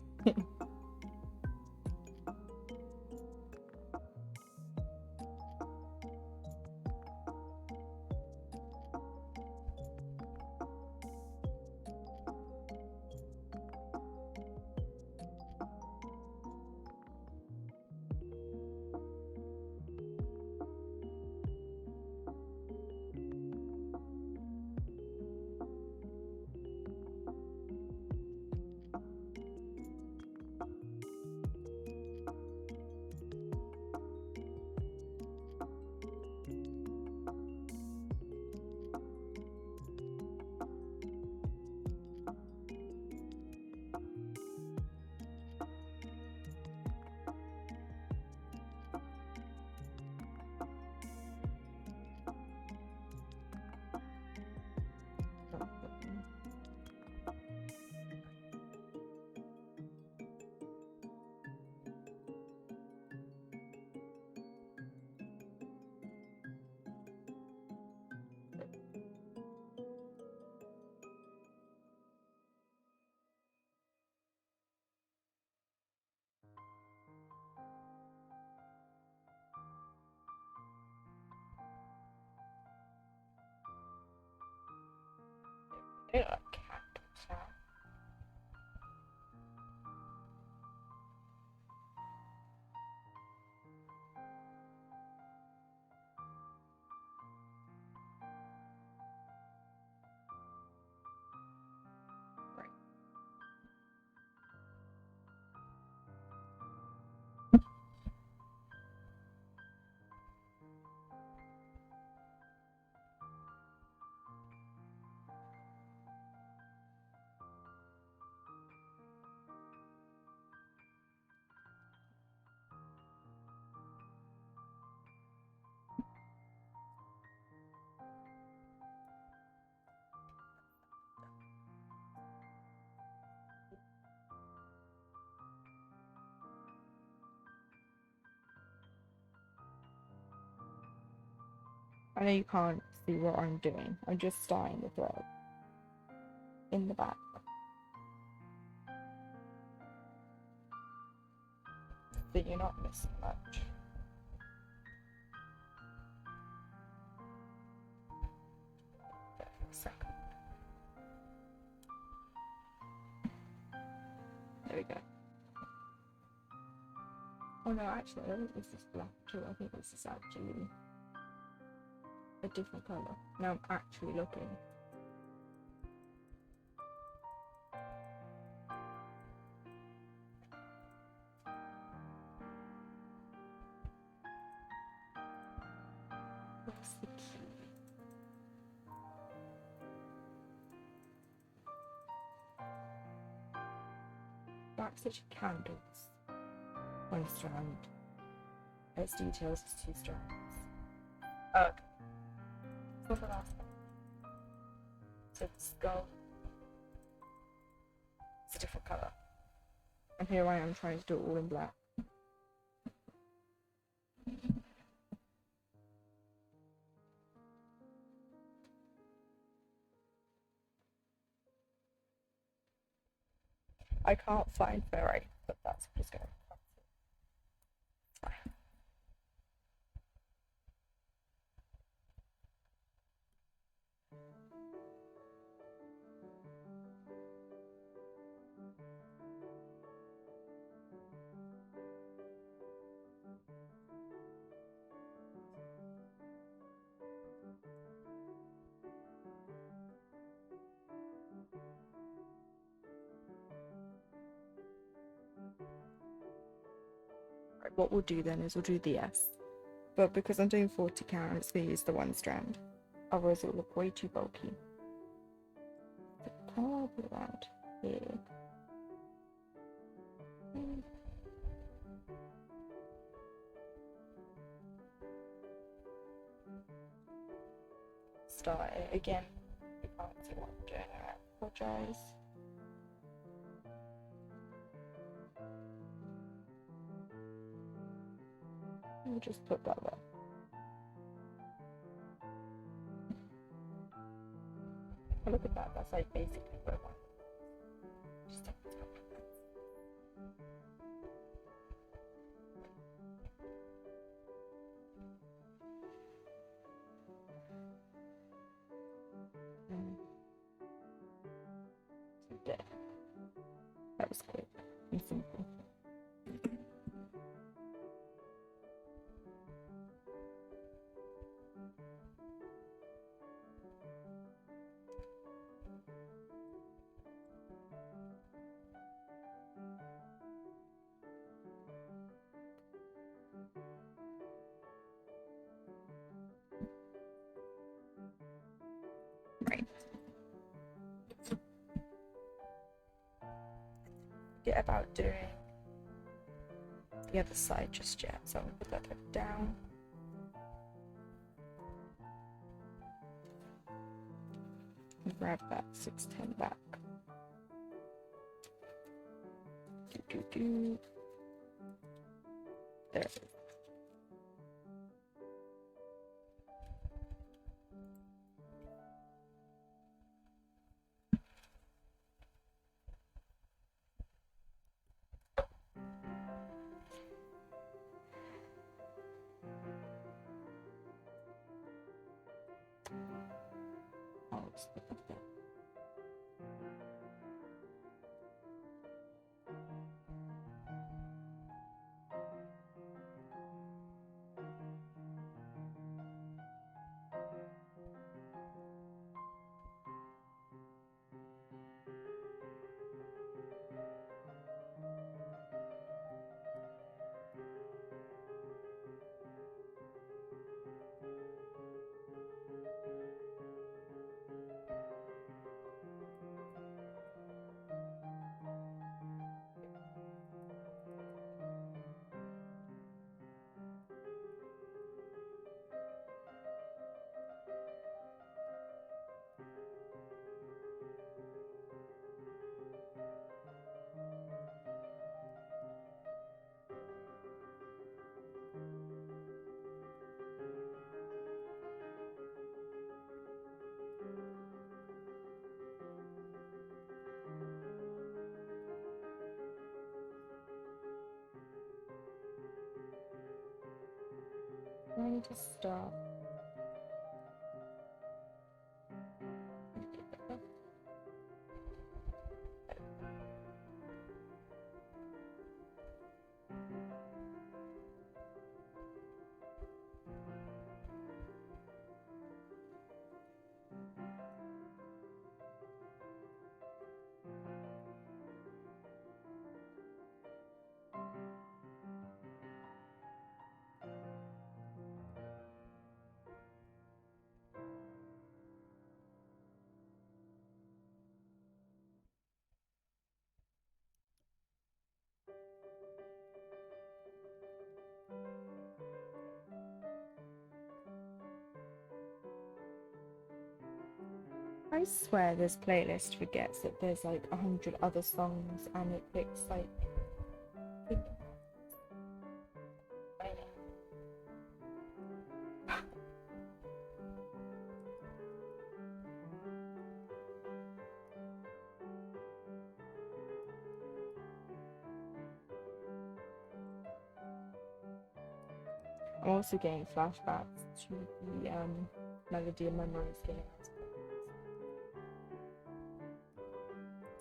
They look like candles now. I know you can't see what I'm doing. I'm just starting the thread in the back. So you're not missing much. There for a second. There we go. Oh no, actually, I don't think this is black too. I think this is actually a different colour. Now I'm actually looking. What's the key? Backstitch candles. One strand. Its details is 2 strands. Oh, okay. What's the last one? So the skull. It's a different colour. And here I am trying to do it all in black. I can't find where I put that, so I'm just going to fine. Right, what we'll do then is we'll do the S. But because I'm doing 40 count, I'm just going to use the 1 strand. Otherwise it will look way too bulky. So kind of want to put it around here. Start it again. You can't see what I'm doing, I apologise. We'll just put that there. Oh, look at that, that's like basically what I want. Just take it out. So there. That was quick and simple. Right. Forget about doing the other side just yet, so I'm gonna put that thread down. And grab that 610 back. There it is. Oh, it's the thing. I need to start. I swear this playlist forgets that there's like 100 other songs and it picks like. I'm also getting flashbacks to the melody and memories getting out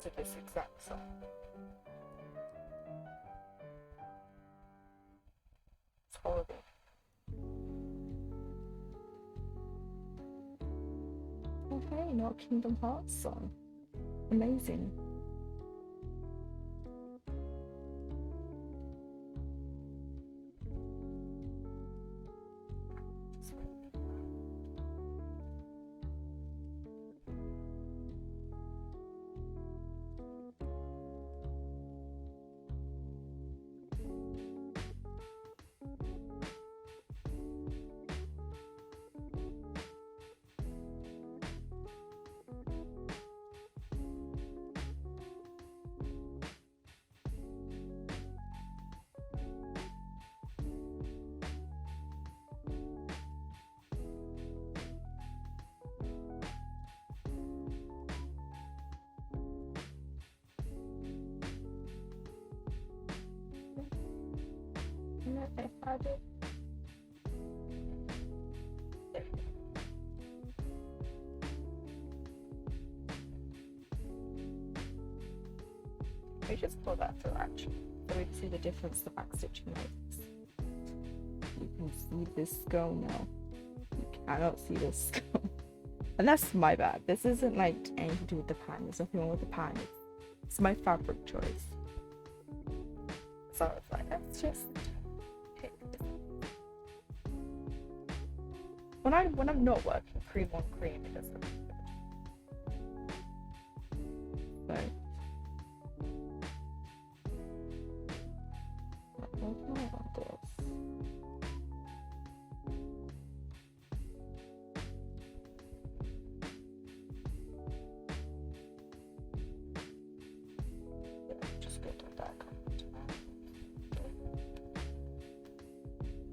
to this exact song. It's horrible. Oh hey, not a Kingdom Hearts song. Amazing. If I did. We just pull that through actually, so we can see the difference the backstitching makes. You can see this go now. You cannot see this go. And that's my bad. This isn't like anything to do with the pan. There's nothing wrong with the pan. It's my fabric choice. So I was like, let's just pick this. When I'm not working cream on cream, it doesn't look good. So what do I want this? Just go to that.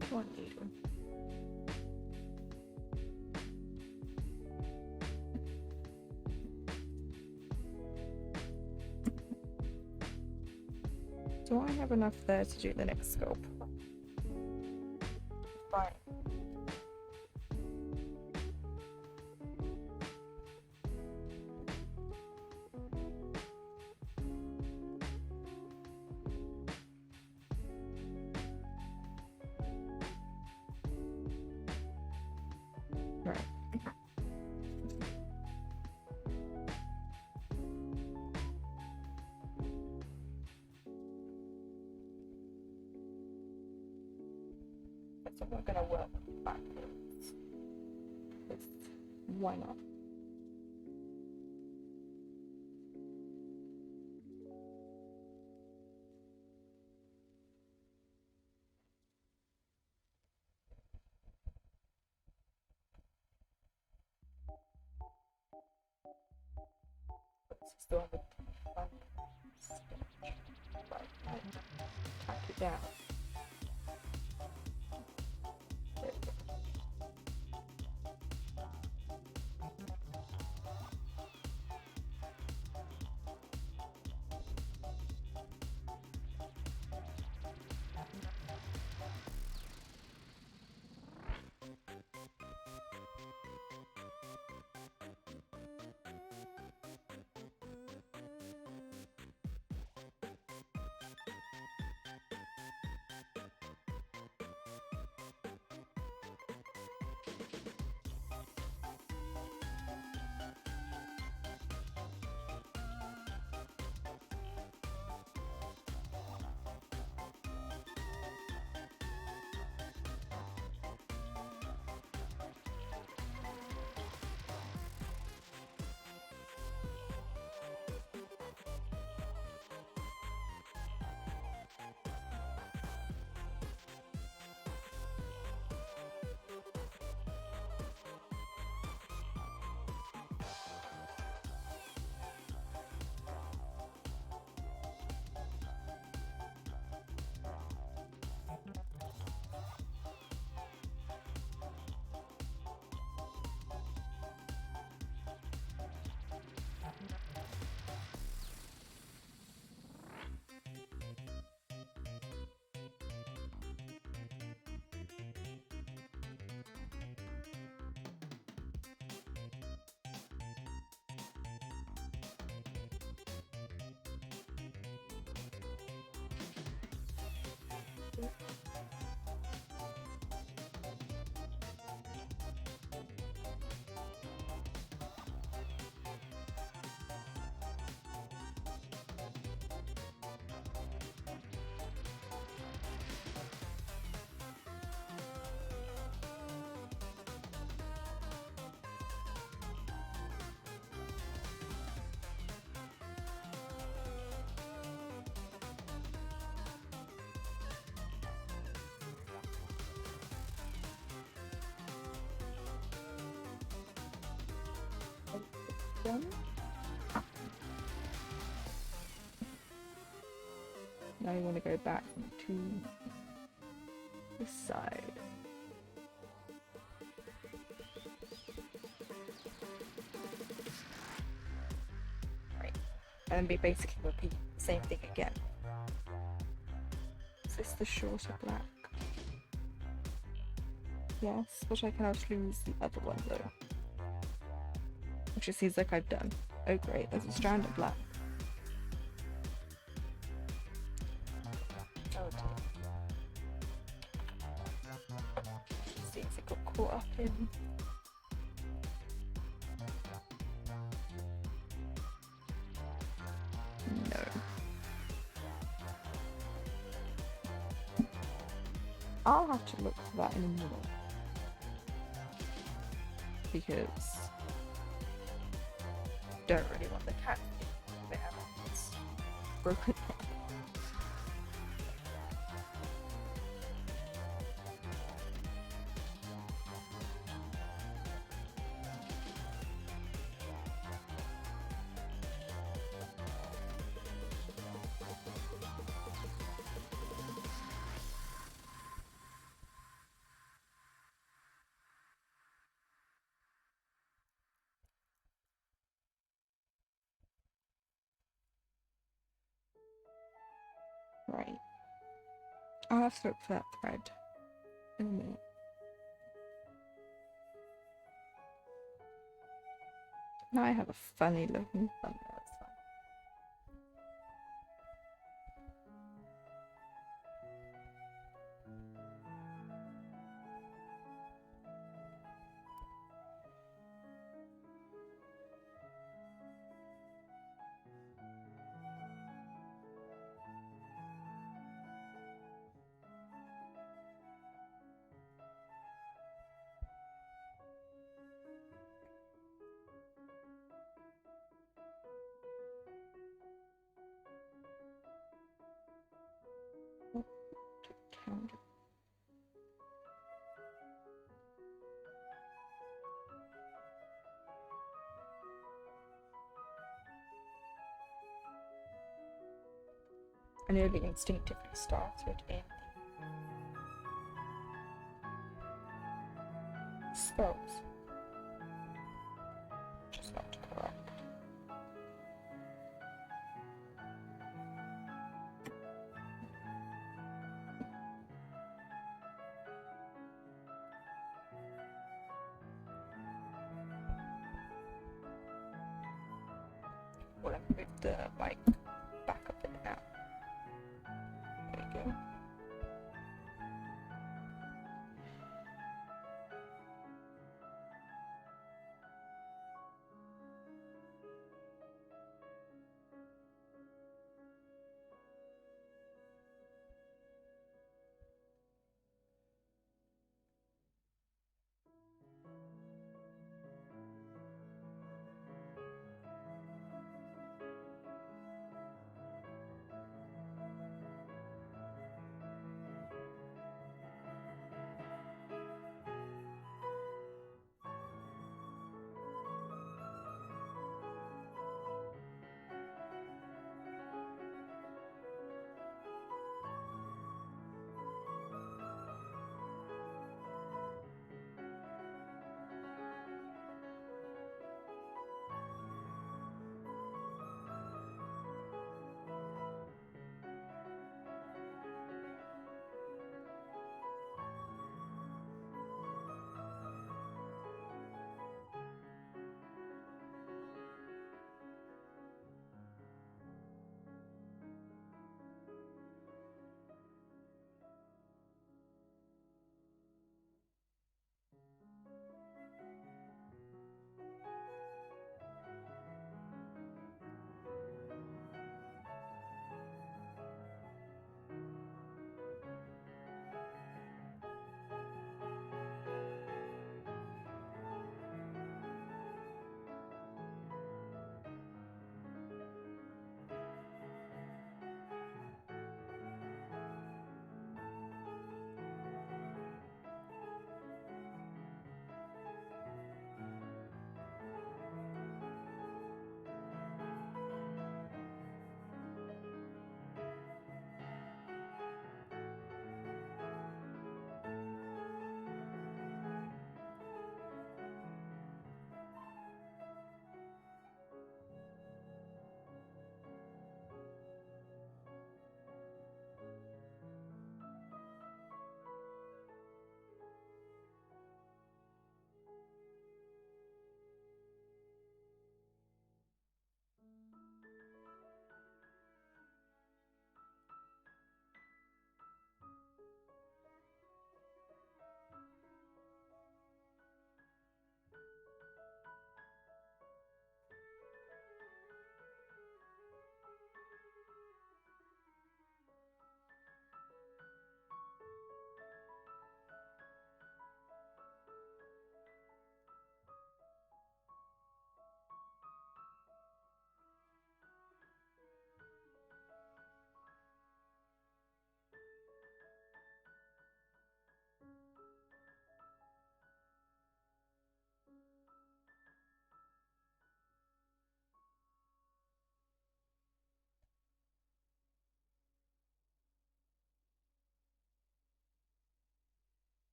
Come on, Fibre. Do I have enough there to do the next scope? Right. Right. So we're gonna work backwards. Why not? Let's still have a fun stitch. Right, tack it down. There we go. Done. Now you want to go back to this side. Right. And then we basically repeat the same thing again. Is this the shorter black? Yes, but I cannot lose the other one though. Which it seems like I've done. Oh great, there's a strand of black. Oh dear. Seems it got caught up in. No. I'll have to look for that in a minute. Because I don't really want the cat to be broken. Right. I'll have to look for that thread in a minute. Now I have a funny looking thumbnail. It's fine. Count. I nearly instinctively started in spells. Just not correct. Well, I've moved the mic back a bit now. There you go.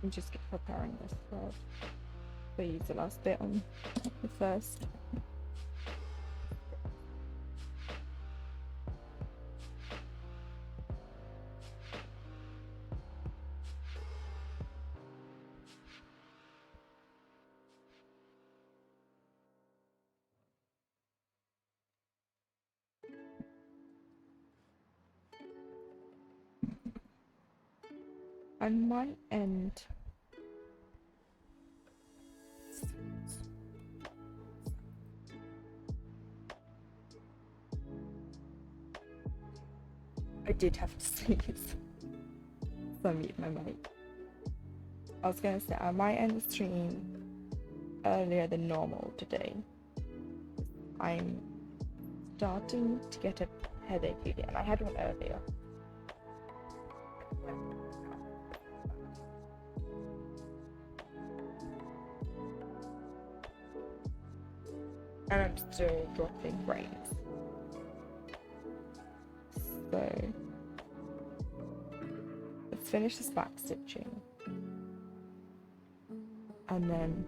I'm just preparing this thread. So use the last bit on the first. I might end I did have to sneeze. So I muted my mic. I was gonna say I might end the stream earlier than normal today. I'm starting to get a headache again. I had one earlier. And I'm still dropping brains. So let's finish this back stitching. And then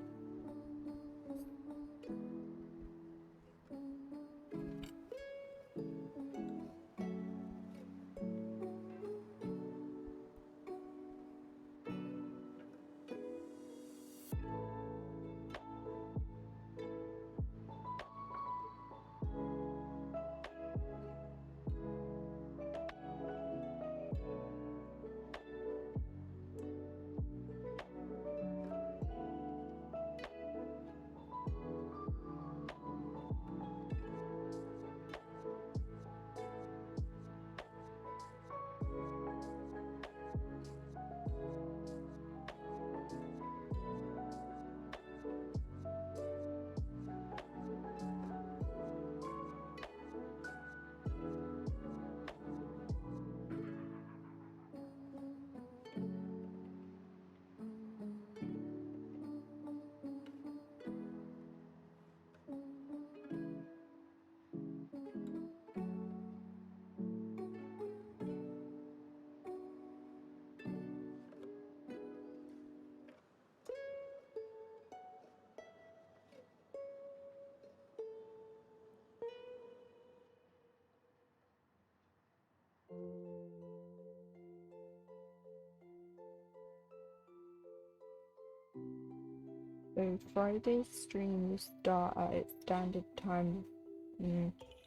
so Friday's stream will start at its standard time.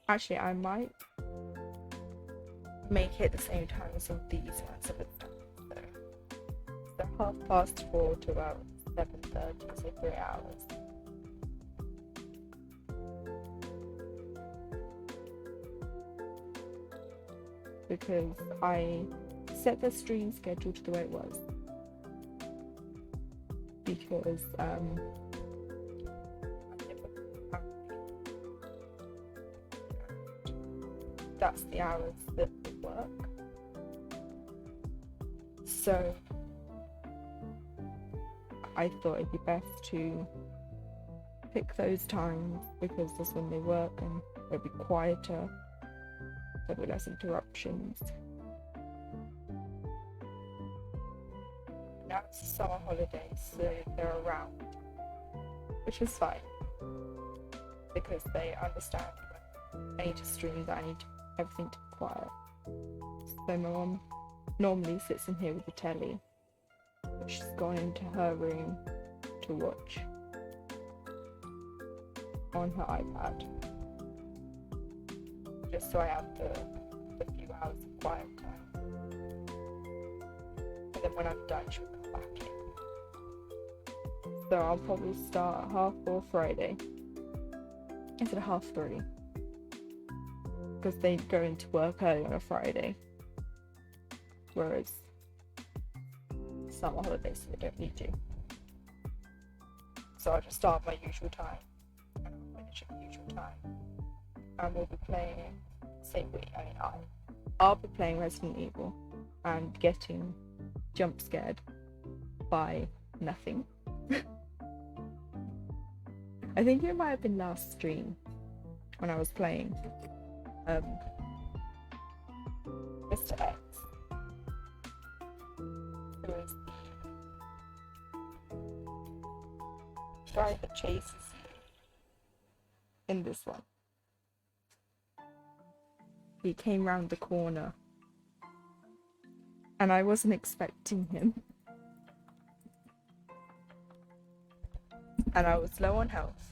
Actually, I might make it the same time as all these ones of it. So 4:30 to about 7:30, so 3 hours. Because I set the stream schedule to the way it was. Because that's the hours that we work. So I thought it'd be best to pick those times because that's when they work and it'll be quieter, there'll be less interruptions. Now it's summer holidays, so they're around, which is fine because they understand when I need to stream that I need everything to be quiet. So my mum normally sits in here with the telly, but she's gone into her room to watch on her iPad, just so I have the few hours of quiet time. And then when I'm done, she'll come back in. So I'll probably start at 4:30 Friday instead of 3:30, because they go into work early on a Friday, whereas summer holidays so they don't need to. So I'll just start my usual time and I'll finish at the usual time. And we'll be playing, I'll be playing Resident Evil and getting jump scared by nothing. I think it might have been last stream when I was playing Mr. X, who is guy that chases you in this one. He came round the corner and I wasn't expecting him. And I was low on health.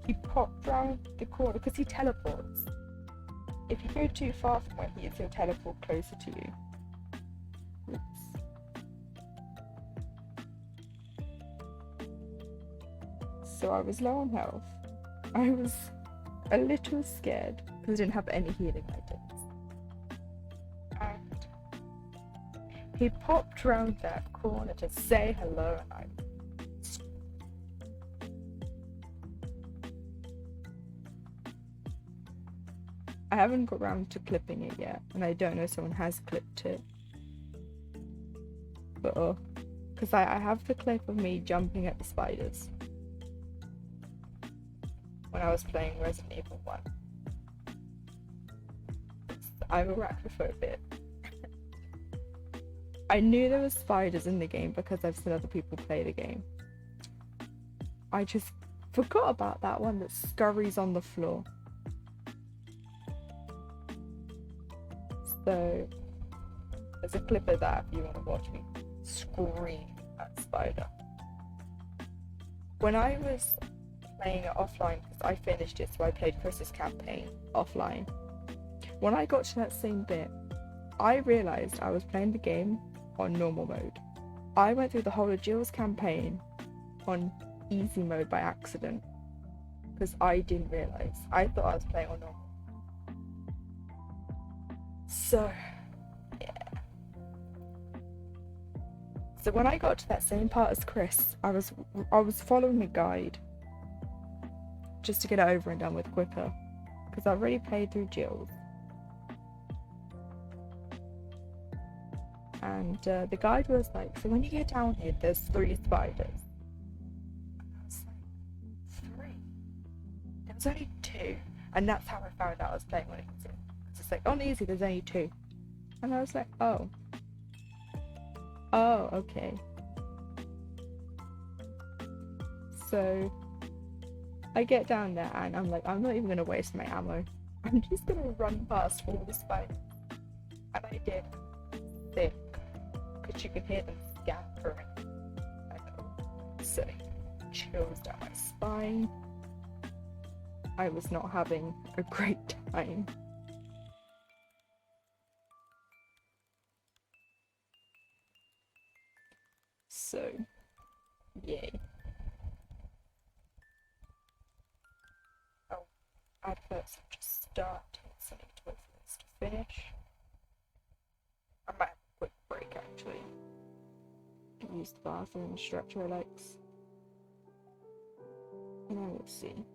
He popped round the corner because he teleports. If you go too far from where he is, he'll teleport closer to you. Oops. So I was low on health. I was a little scared because I didn't have any healing items. And he popped round that corner to say hello, and I haven't got round to clipping it yet, and I don't know if someone has clipped it. But because I have the clip of me jumping at the spiders when I was playing Resident Evil 1. I'm arachnophobic. I knew there were spiders in the game because I've seen other people play the game. I just forgot about that one that scurries on the floor. So there's a clip of that if you want to watch me scream at spider. When I was playing it offline, because I finished it, so I played Chris's campaign offline. When I got to that same bit, I realised I was playing the game on normal mode. I went through the whole of Jill's campaign on easy mode by accident because I didn't realise. I thought I was playing on normal. So, yeah. So when I got to that same part as Chris, I was following a guide just to get it over and done with quicker because I've already played through Jill's. And the guide was like, so when you get down here, there's 3 spiders. And I was like, 3? There was only 2. And that's how I found out I was playing on easy. It's just like, on easy, there's only 2. And I was like, oh. Oh, okay. So I get down there and I'm like, I'm not even going to waste my ammo. I'm just going to run past all the spiders. And I did. Thick. Because you can hear them scampering. I know. So, chills down my spine. I was not having a great time. So, yay. Oh, adverts have just started, so I need to wait for this to finish. I might have a quick break actually. Use the bathroom and stretch your legs. And I will see.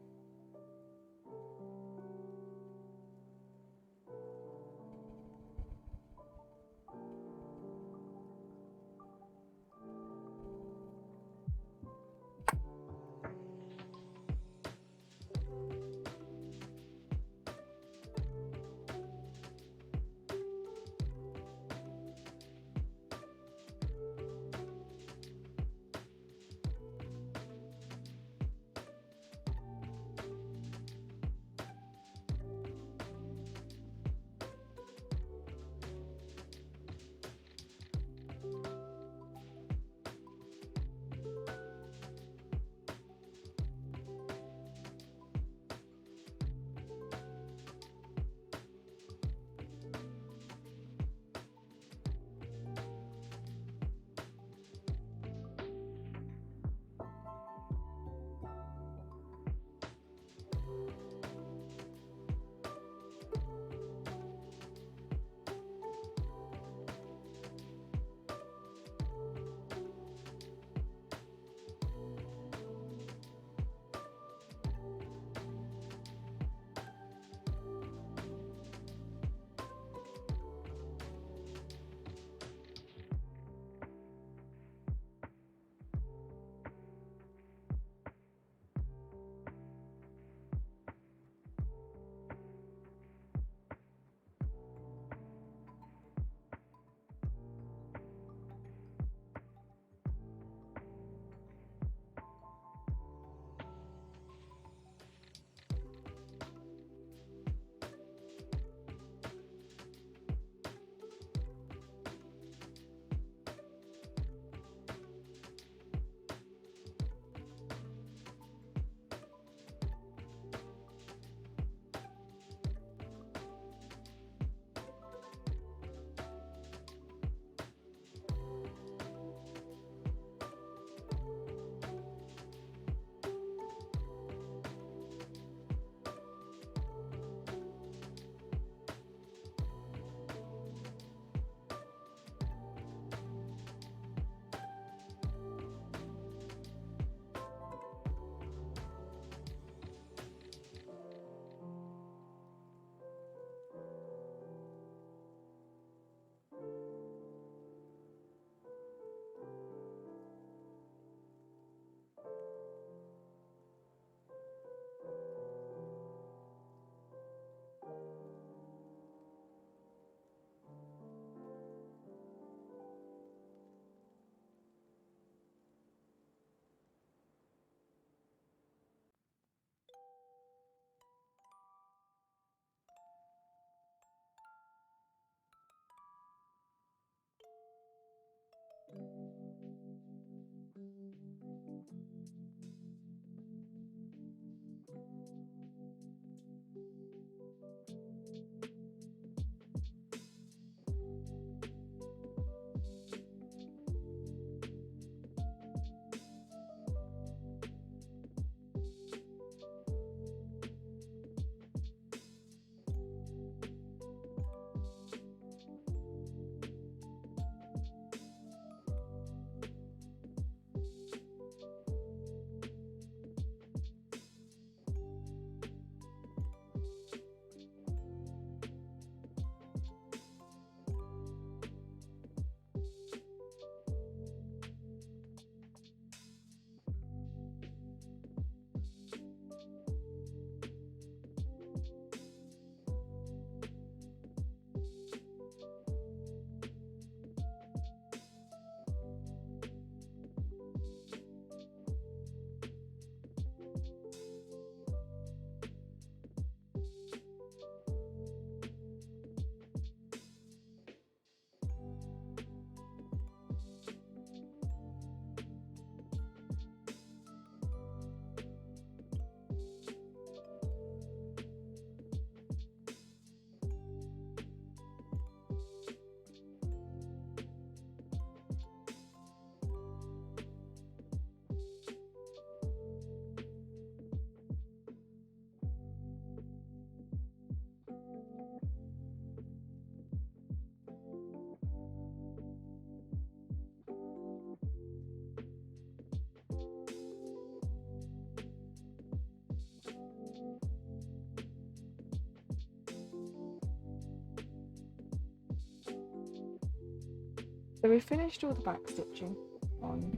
So we finished all the back stitching on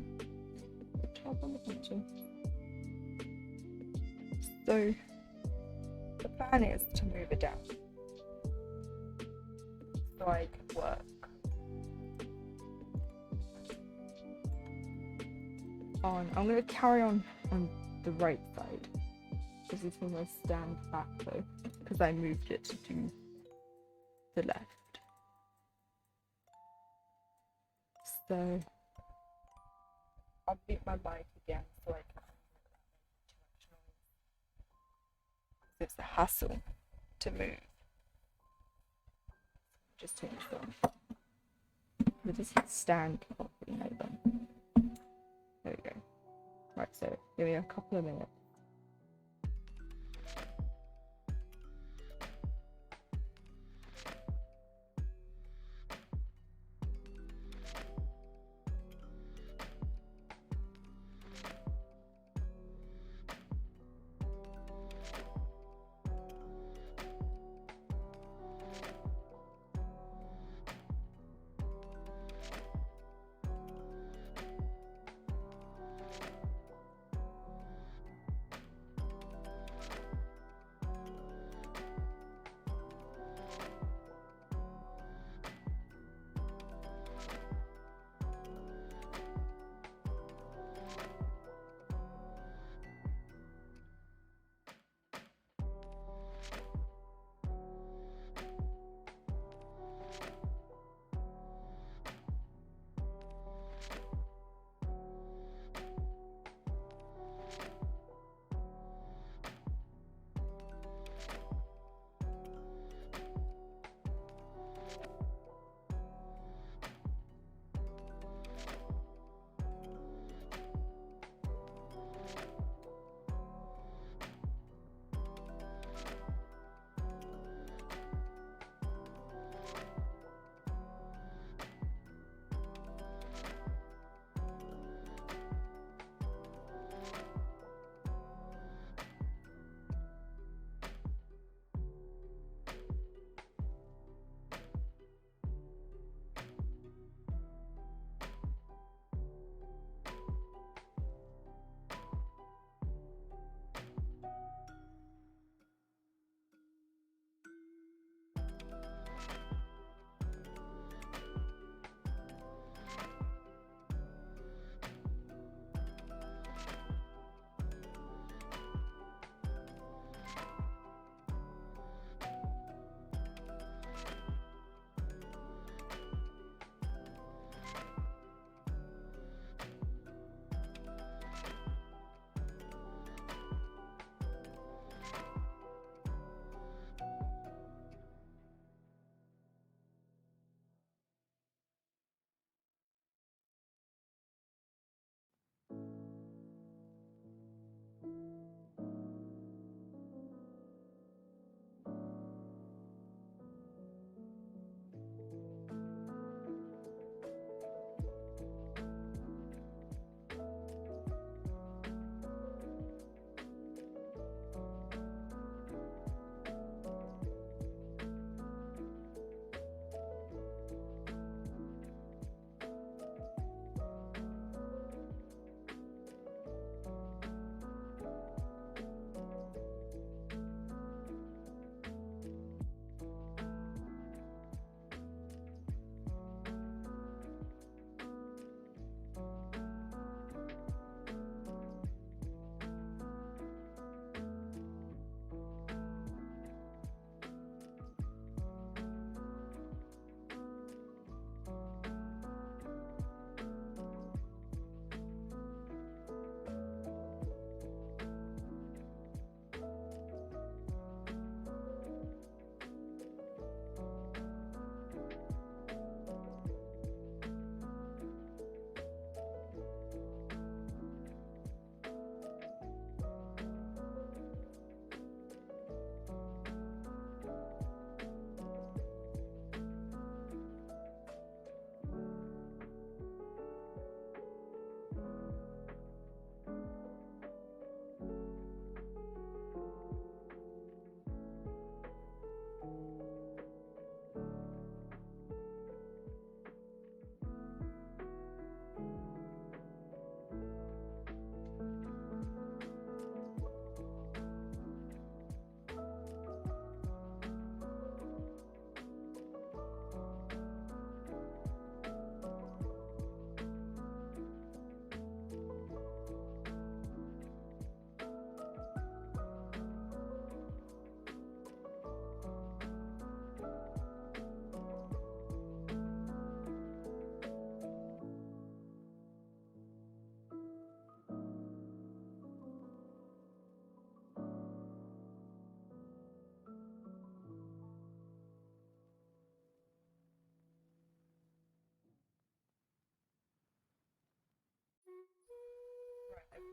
the top on the pencil. So the plan is to move it down so I can work on. I'm going to carry on the right side. This is going to stand back though, because I moved it to the left. So I'll mute my mic again so I can too much noise. It's a hassle to move. Just take this off. But this stand properly over. There we go. Right, so give me a couple of minutes.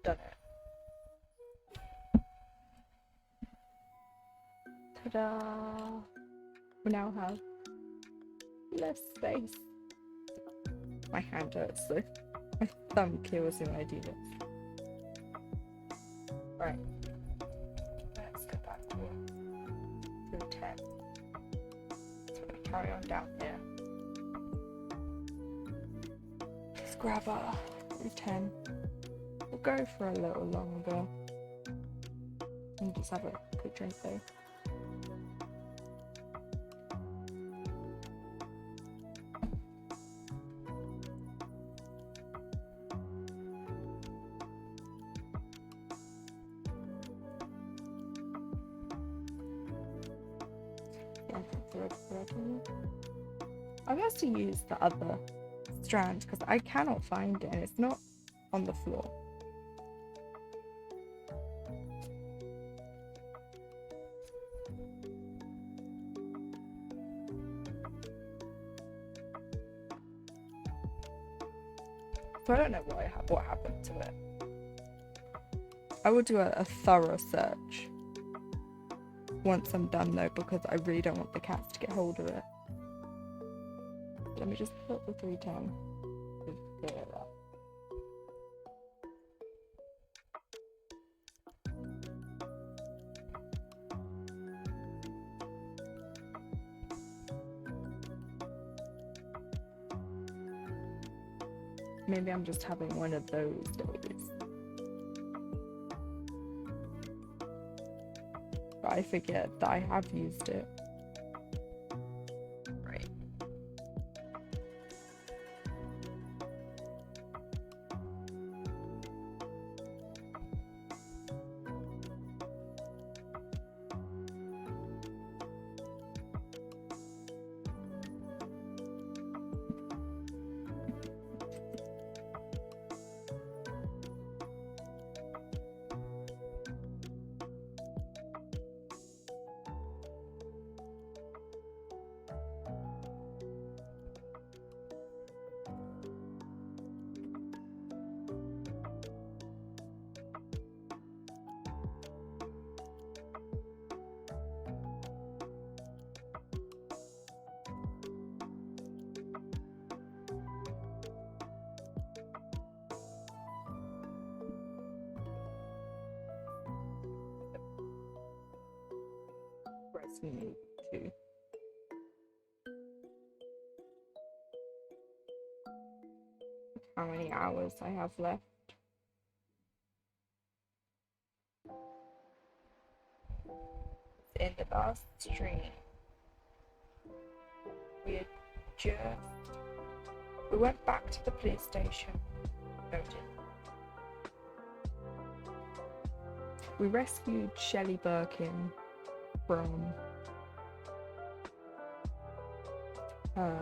done it. Ta-da! We now have less space. My hand hurts though. My thumb kills me when I do this. Right. Let's go back through 10. So we carry on down here. Let's grab our through 10. We'll go for a little longer. And just have a quick drink though. I must have used the other strand because I cannot find it and it's not on the floor. So I don't know what happened to it. I will do a thorough search once I'm done though, because I really don't want the cats to get hold of it. Let me just put the 310 there. Maybe I'm just having one of those days. But I forget that I have used it. Right. Me too. How many hours I have left? In the last stream, we went back to the police station. Noted. We rescued Shelley Birkin from oh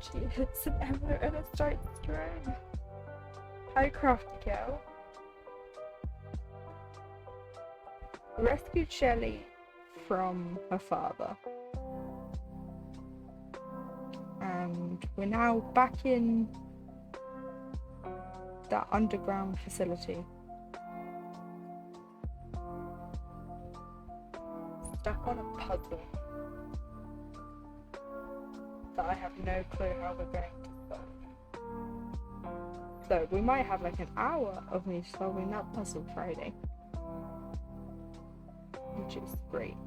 gee, it's an Emma and a straight string. Hi Crafty Girl. We rescued Shelley from her father. And we're now back in that underground facility. Stuck on a puzzle that I have no clue how we're going to solve. So we might have like an hour of me solving that puzzle Friday, which is great.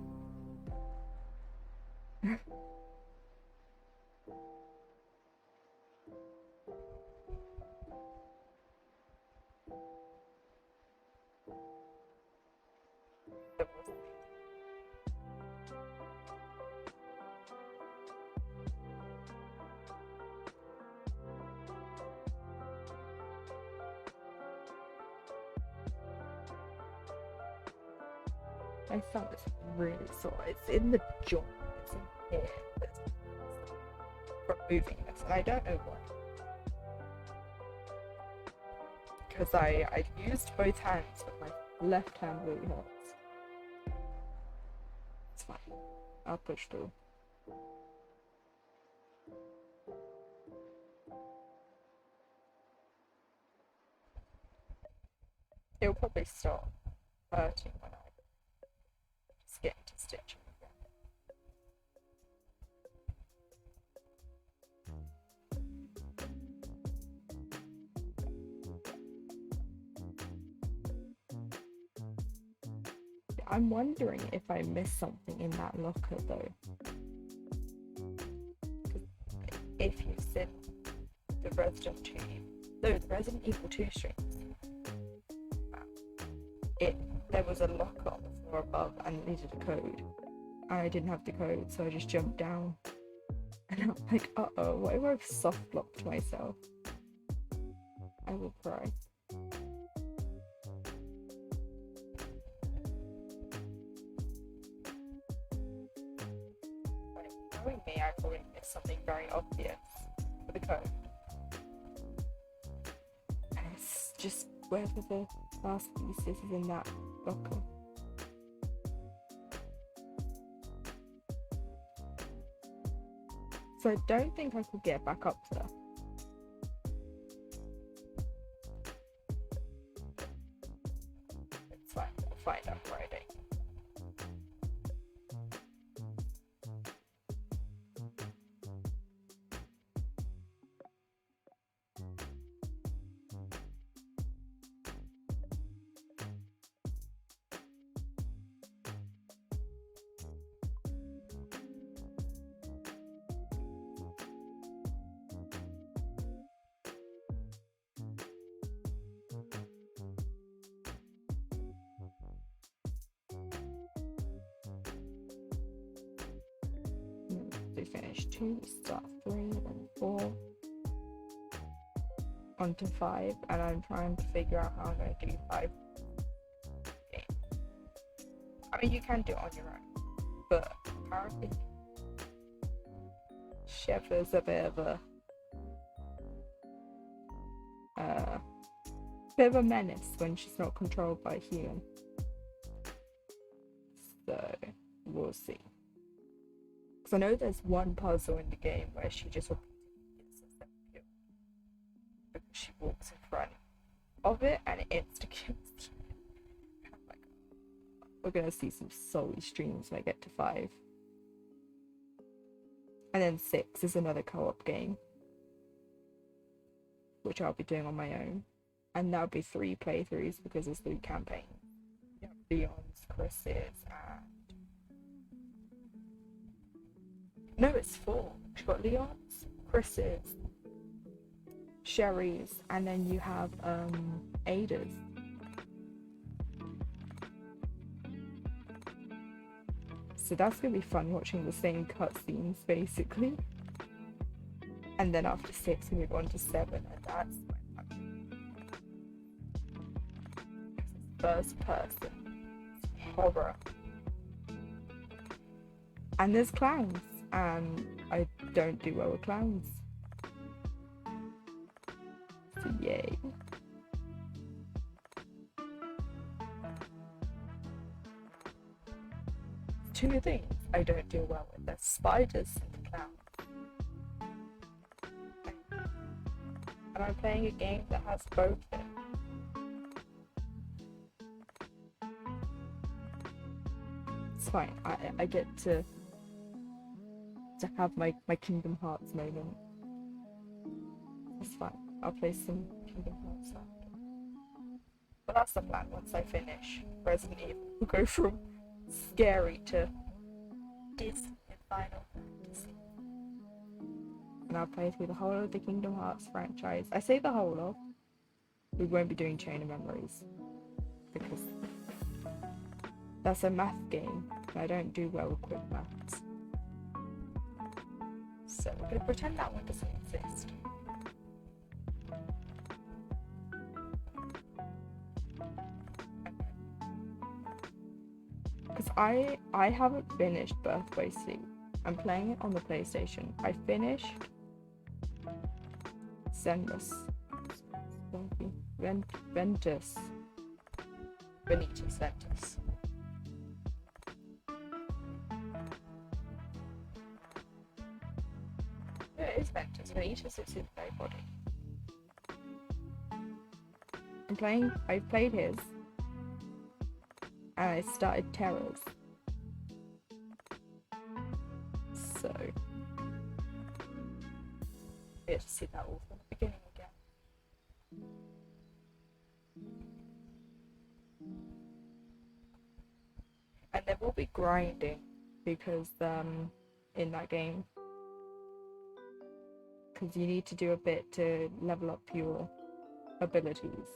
My thumb is really sore. It's in the joint. It's in here. From moving this, and I don't know why. Because I used both hands, but my left hand really hurts. It's fine. I'll push through. It'll probably stop hurting when I just get into stitching again. I'm wondering if I missed something in that locker though. If you've seen the Resident Evil 2 streams, there was a locker on the floor above and it needed a code. And I didn't have the code, so I just jumped down. And I'm like, uh-oh, what if I've soft locked myself? I will cry. Knowing me, I probably missed something very obvious with the code. And it's just whether the last piece is in that locker. So I don't think I could get back up there. It's fine, we'll find out Friday. We finish 2, we start 3, then 4, on to 5, and I'm trying to figure out how I'm going to do 5 games. I mean, you can do it on your own, but apparently Shepard's a bit of a menace when she's not controlled by a human. So we'll see. Because I know there's one puzzle in the game where she just repeatedly gets a kill because she walks in front of it and it insta kills you. Like, we're gonna see some Sully streams when I get to 5. And then 6 is another co-op game, which I'll be doing on my own. And that'll be 3 playthroughs because it's 3 campaigns. You have Leon's, Chris's, and no, it's 4. You've got Leon's, Chris's, Sherry's, and then you have Ada's. So that's gonna be fun watching the same cutscenes basically. And then after 6 we move on to 7, and that's first person horror. And there's clowns, and I don't do well with clowns. So yay. Two things I don't do well with, there's spiders and clowns. And I'm playing a game that has both in it. It's fine, I get to have my Kingdom Hearts moment. It's fine, I'll play some Kingdom Hearts after. But that's the plan. Once I finish Resident Evil, we'll go from scary to Disney and Final Fantasy. And I'll play through the whole of the Kingdom Hearts franchise. I say the whole of. We won't be doing Chain of Memories because that's a math game and I don't do well with quick maths. So we're going to pretend that one doesn't exist. Because I haven't finished Birth by Sleep. I'm playing it on the PlayStation. I finished Venitus. Yeah, it is Ventus. Venitus is his very body. I played his, and I started terrors. So you have to see that all from the beginning again. And there will be grinding because in that game, because you need to do a bit to level up your abilities.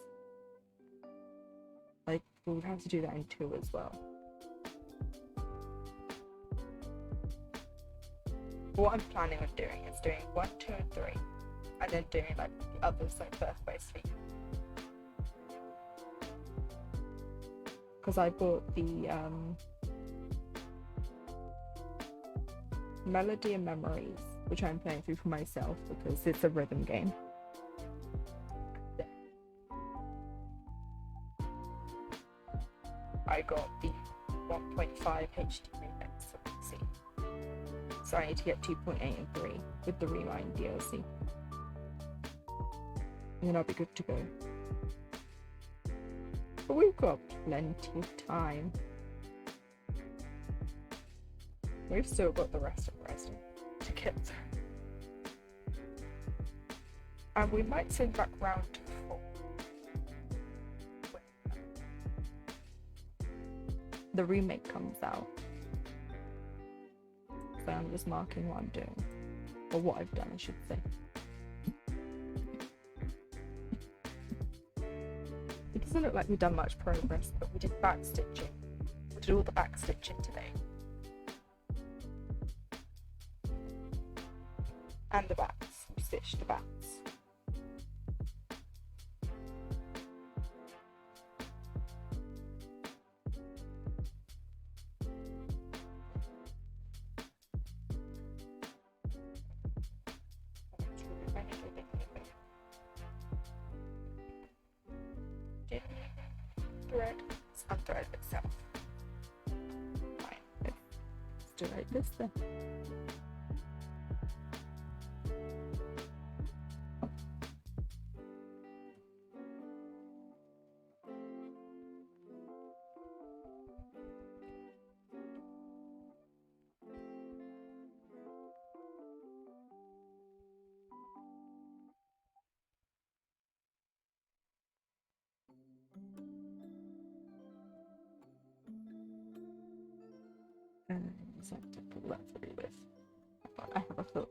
Like, we would have to do that in 2 as well. What I'm planning on doing is doing 1, 2, and 3, and then doing like the others, like birthplace feet. Because I bought the Melody and Memories, which I'm playing through for myself because it's a rhythm game. I got the 1.5 HD remix of PC. So I need to get 2.8 and 3 with the Rewind DLC. And then I'll be good to go. But we've got plenty of time. We've still got the rest of Resident to get through. And we might send back round to 4. The remake comes out. So I'm just marking what I'm doing. Or what I've done, I should say. It doesn't look like we've done much progress, but we did backstitching. We did all the backstitching today. And the backs. We stitched the backs. Thread. Let's unthread itself. Fine. Let's do like this then. And just have to pull that through with. I have a hook.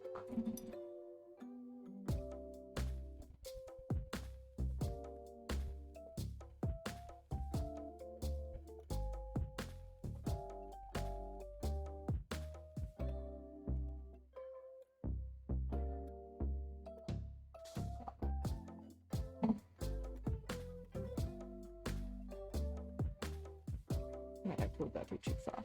Yeah, I pulled that through too far.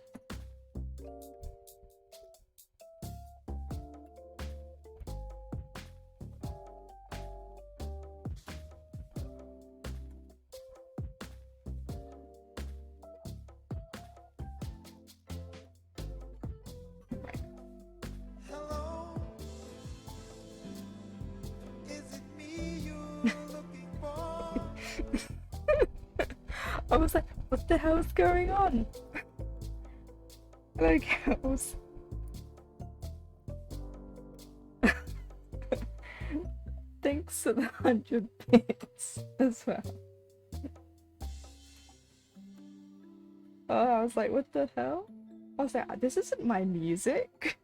I was like, what the hell is going on? Hello, girls. Thanks for the 100 bits as well. Oh, I was like, what the hell? I was like, this isn't my music.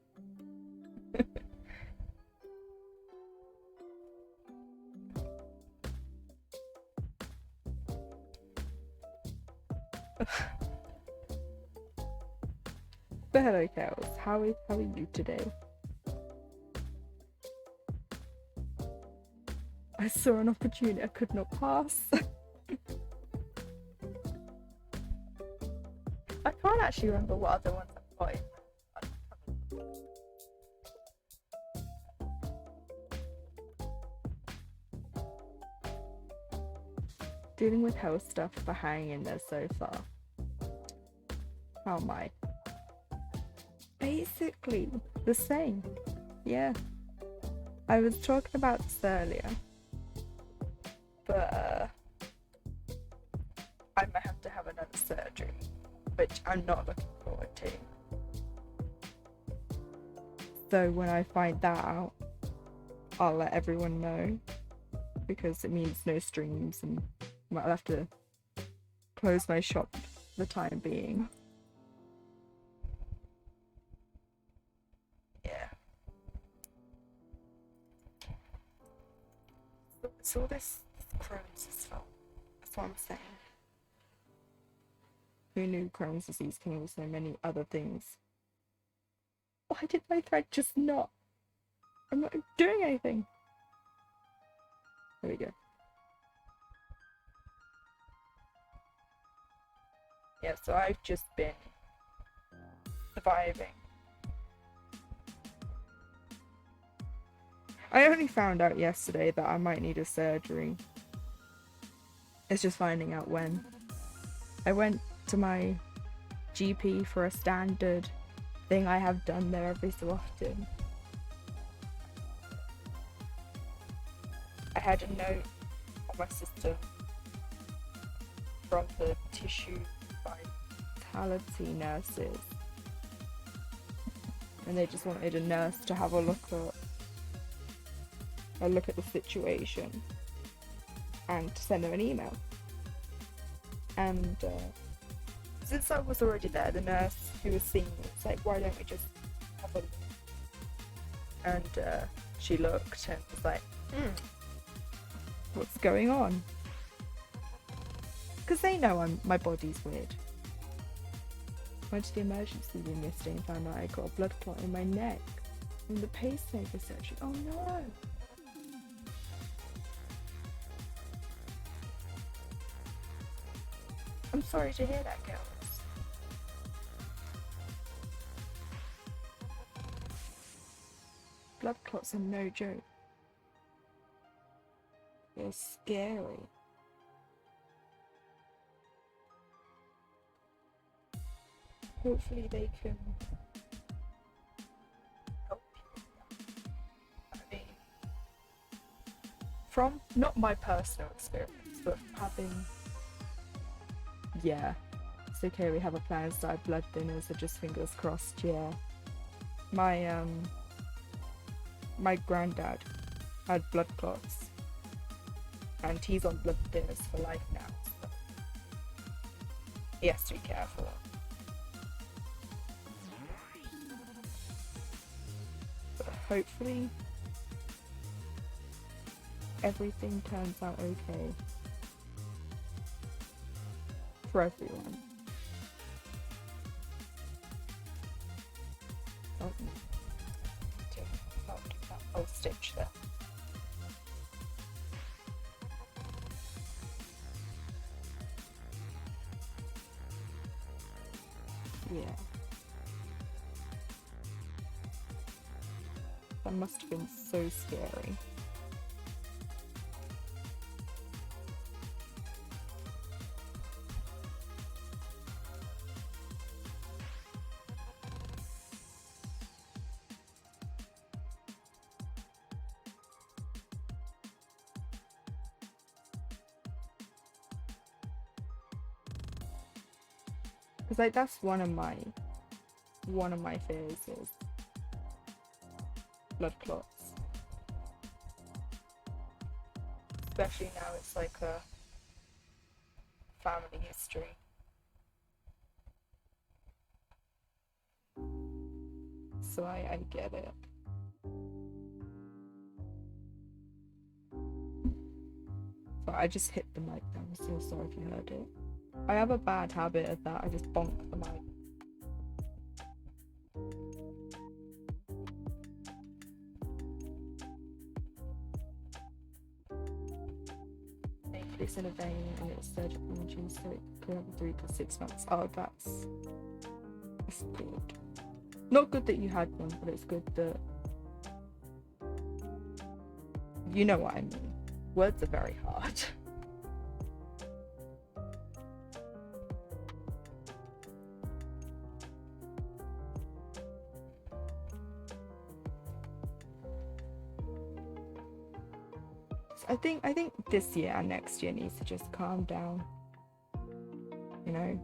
But hello, girls. How are you today? I saw an opportunity I could not pass. I can't actually remember what other ones I've got in. Dealing with health stuff for hanging in there so far. How am I? Basically the same. Yeah. I was talking about this earlier. But I might have to have another surgery which I'm not looking forward to. So when I find that out, I'll let everyone know, because it means no streams and I'll have to close my shop for the time being. Yeah. It's all this Crohn's fault. That's what I'm saying. Who knew Crohn's disease can also many other things? Why did my thread just not? I'm not doing anything. There we go. Yeah, so I've just been surviving. I only found out yesterday that I might need a surgery. It's just finding out when. I went to my GP for a standard thing I have done there every so often. I had a note on my system from the tissue vitality nurses, and they just wanted a nurse to have a look at the situation and to send them an email. And since I was already there, the nurse who was seeing me was like, why don't we just have a look? And she looked and was like, what's going on? Because they know my body's weird. Went to the emergency room yesterday and found out I got a blood clot in my neck from the pacemaker surgery. Oh no! I'm sorry to hear that, girls. Blood clots are no joke. They're scary. Hopefully they can help you. I mean, from not my personal experience, but having, yeah, it's okay, we have a plan to start blood thinners, so just fingers crossed. Yeah, my granddad had blood clots and he's on blood thinners for life now, so he has to be careful. But hopefully everything turns out okay for everyone. Oh, not do that whole stitch there. Yeah. That must have been so scary. Because like that's one of my fears is blood clots. Especially now it's like a family history. So I get it. But I just hit the mic down, so sorry if you heard it. I have a bad habit of that, I just bonk the mic. It's in a vein and it's surgical injury, so it could have 3 to 6 months. Oh, that's good. Not good that you had one, but it's good that you know what I mean. Words are very hard. I think this year and next year needs to just calm down. You know,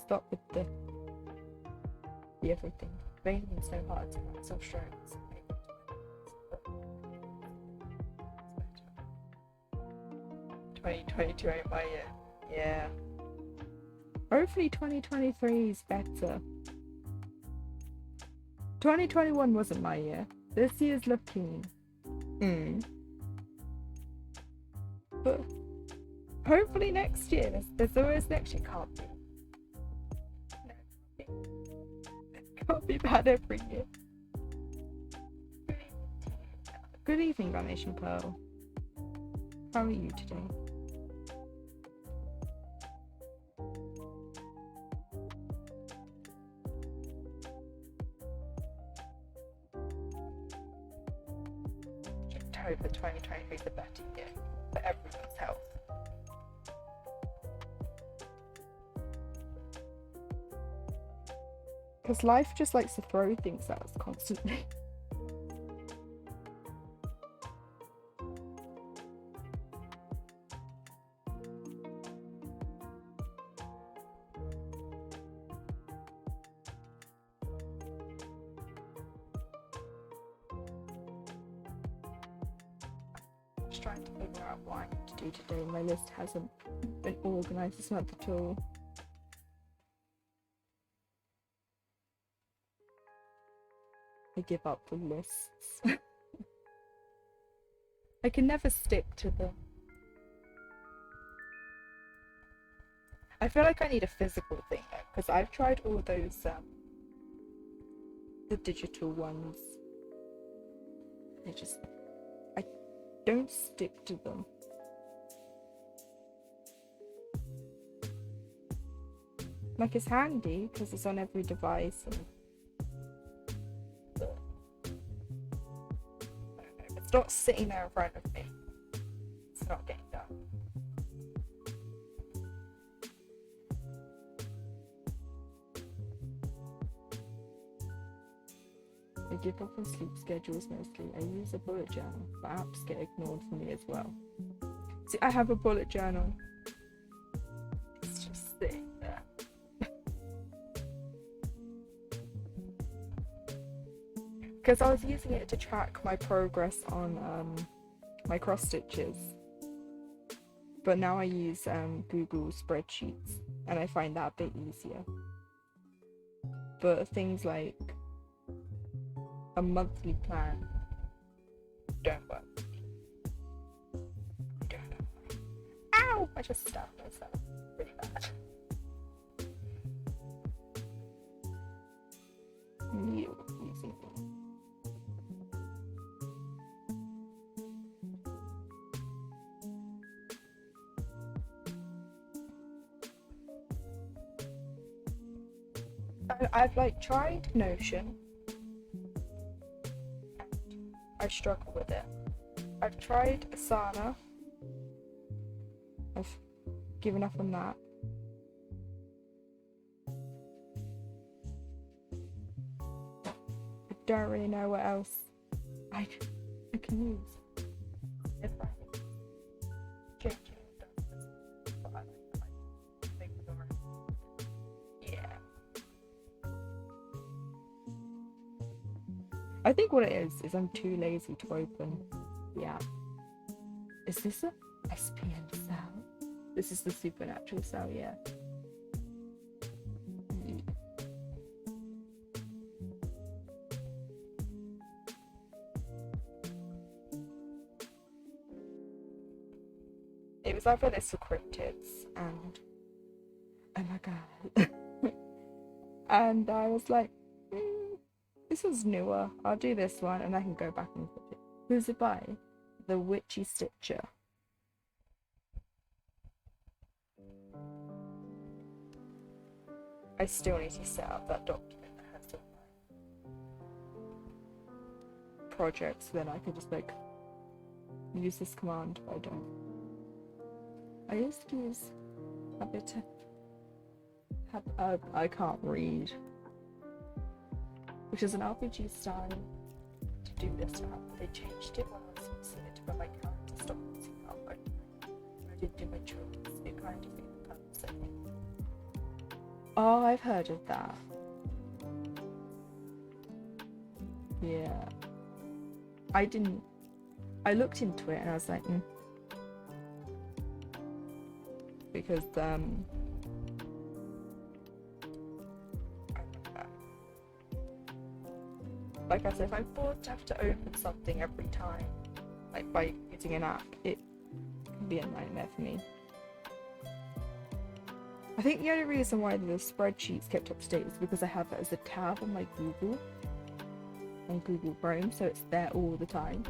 stop with the everything. It's making it so hard to have self strokes. 2022 ain't my year. Yeah. Hopefully 2023 is better. 2021 wasn't my year. This year's looking. But hopefully next year. There's always next year. Can't be. It can't be bad every year. Good evening, Vanishing Pearl. How are you today? October 2023 is a better year for everyone's health. Because life just likes to throw things at us constantly. Trying to figure out what I need to do today. My list hasn't been organised this month at all. I give up with lists. I can never stick to them. I feel like I need a physical thing though, because I've tried all those the digital ones. I don't stick to them. Like, it's handy because it's on every device and if it's not sitting there in front of me, it's not getting done. I give up on sleep schedules mostly. I use a bullet journal, but apps get ignored for me as well. See, I have a bullet journal. It's just sitting there. Because I was using it to track my progress on my cross stitches. But now I use Google spreadsheets, and I find that a bit easier. But things like a monthly plan don't work. I don't know. Ow! I just stabbed myself really bad. You using me. I've like tried Notion. I struggle with it. I've tried Asana. I've given up on that. I don't really know what else I can use. If I change it, but I think yeah. I think what it is I'm too lazy to open the app. Is this a SPN SAL? This is the supernatural SAL, yeah. It was either this or cryptids, and oh my god. And I was like, this is newer. I'll do this one and I can go back and put it. Who's it by? The Witchy Stitcher. I still need to set up that document that has all my projects, then I can just like use this command, but I don't. I used to use a bit of I can't read, which is an RPG style to do this now. They changed it when I was using it, but my character stopped using it. I didn't do my children's, it kind of made the purpose, I think. Oh, I've heard of that. Yeah. I didn't. I looked into it and I was like, because like I said, if I'm bored to have to open something every time, like by using an app, it can be a nightmare for me. I think the only reason why the spreadsheets kept up to date is because I have it as a tab on my Google, on Google Chrome, so it's there all the time.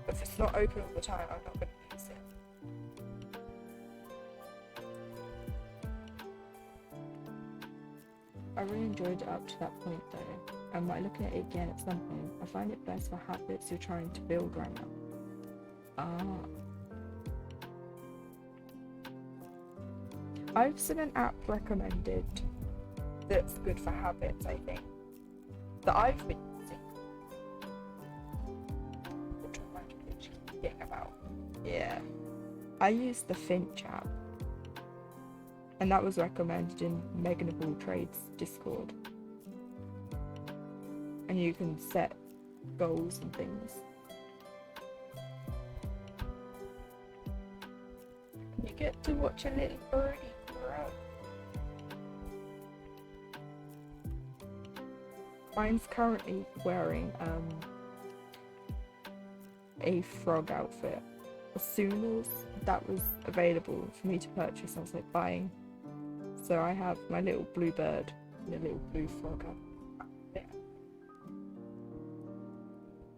But if it's not open all the time, I'm not going to use it. I really enjoyed it up to that point though, and by looking at it again at some point, I find it best for habits you're trying to build right now. Ah. I've seen an app recommended that's good for habits, I think, that I've been using. Which one am I thinking about? Yeah. I used the Finch app. And that was recommended in Megan of All Trades Discord. And you can set goals and things. You get to watch a little birdie grow. Mine's currently wearing a frog outfit. As soon as that was available for me to purchase, I was like buying. So I have my little blue bird and a little blue frog outfit.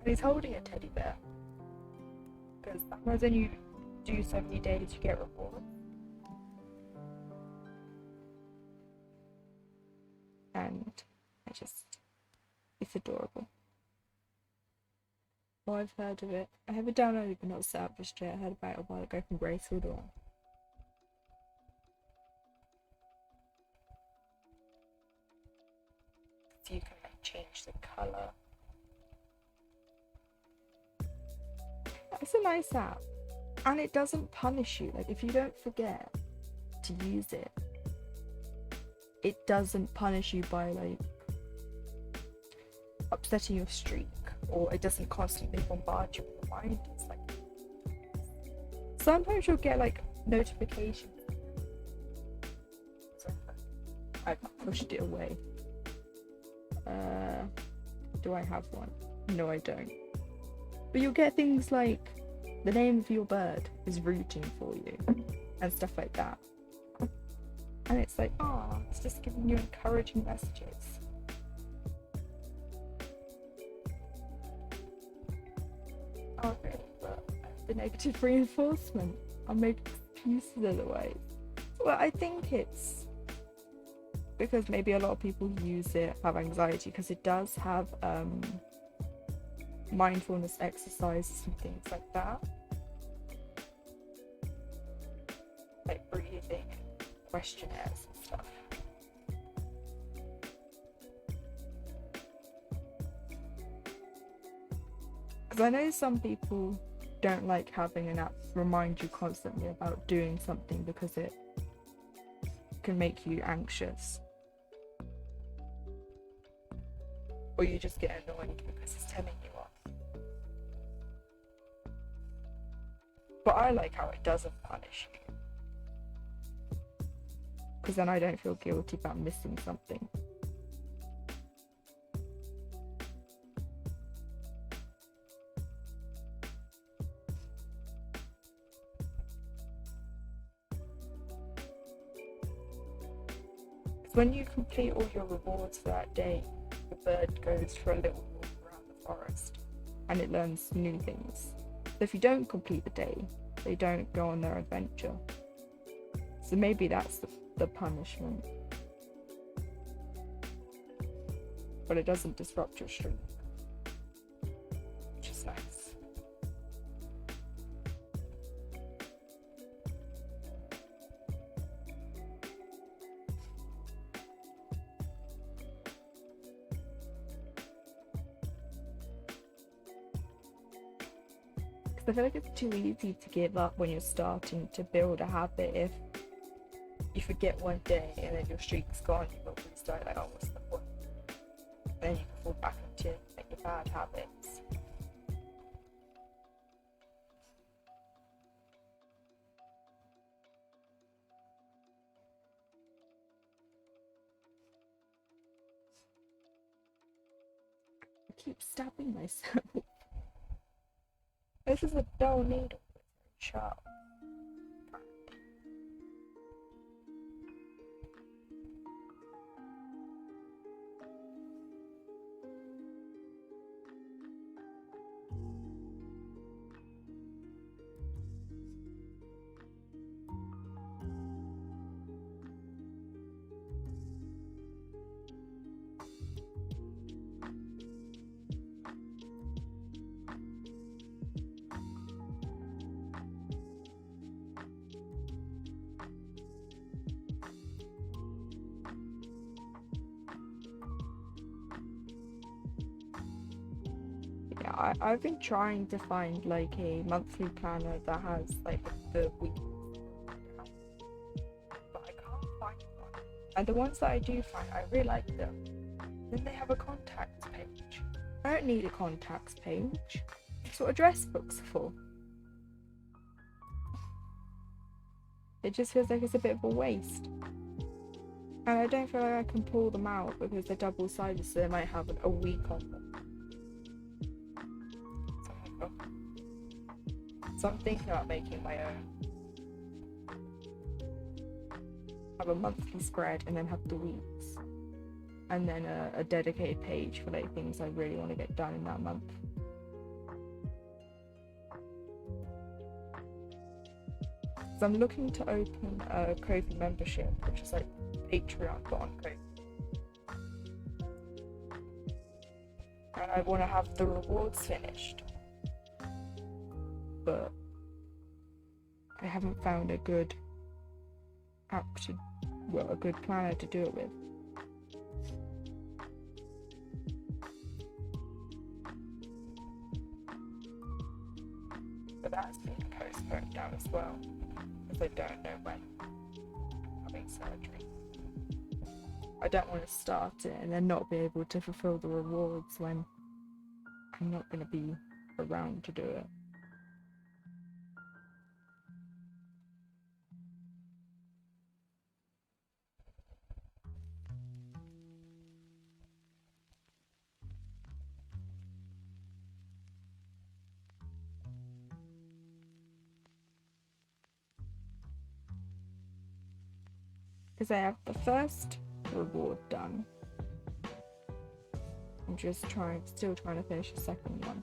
And he's holding a teddy bear. Because sometimes when you do so many days, you get rewards. And it's adorable. Oh, I've heard of it. I have it downloaded but not set up just yet. I heard about it a while ago from Grace Dawn. So you can like change the colour. It's a nice app. And it doesn't punish you. Like if you don't forget to use it, it doesn't punish you by like upsetting your streak, or it doesn't constantly bombard you with reminders. Like sometimes you'll get like notifications. I pushed it away. Do I have one? No, I don't. But you'll get things like the name of your bird is rooting for you and stuff like that. And it's like, oh, it's just giving you encouraging messages. Oh, really? But the negative reinforcement. I'll make excuses otherwise. Well, I think it's because maybe a lot of people use it, have anxiety, because it does have mindfulness exercises and things like that. Like breathing, questionnaires and stuff. Because I know some people don't like having an app remind you constantly about doing something because it can make you anxious. Or you just get annoyed because it's telling you off. But I like how it doesn't punish you. Because then I don't feel guilty about missing something. When you complete all your rewards for that day, the bird goes for a little walk around the forest and it learns new things. So if you don't complete the day, they don't go on their adventure. So maybe that's the punishment. But it doesn't disrupt your streak, which is nice. I feel like it's too easy to give up when you're starting to build a habit if you forget one day and then your streak's gone, you will start like, oh, what's the point? And then you can fall back into like your bad habits. I keep stabbing myself. This is a dull needle, it's very sharp. I've been trying to find like a monthly planner that has like the week, but I can't find one. And the ones that I do find, I really like them. Then they have a contacts page. I don't need a contacts page. That's what address books are for. It just feels like it's a bit of a waste. And I don't feel like I can pull them out because they're double-sided, so they might have a week on them. So I'm thinking about making my own. Have a monthly spread and then have the weeks. And then a dedicated page for like things I really want to get done in that month. So I'm looking to open a Ko-fi membership, which is like Patreon but on Ko-fi. And I want to have the rewards finished. But I haven't found a good app a good planner to do it with. But that's been postponed now as well, because I don't know when I'm having surgery. I don't want to start it and then not be able to fulfill the rewards when I'm not going to be around to do it. Because I have the first reward done. I'm just still trying to finish the second one.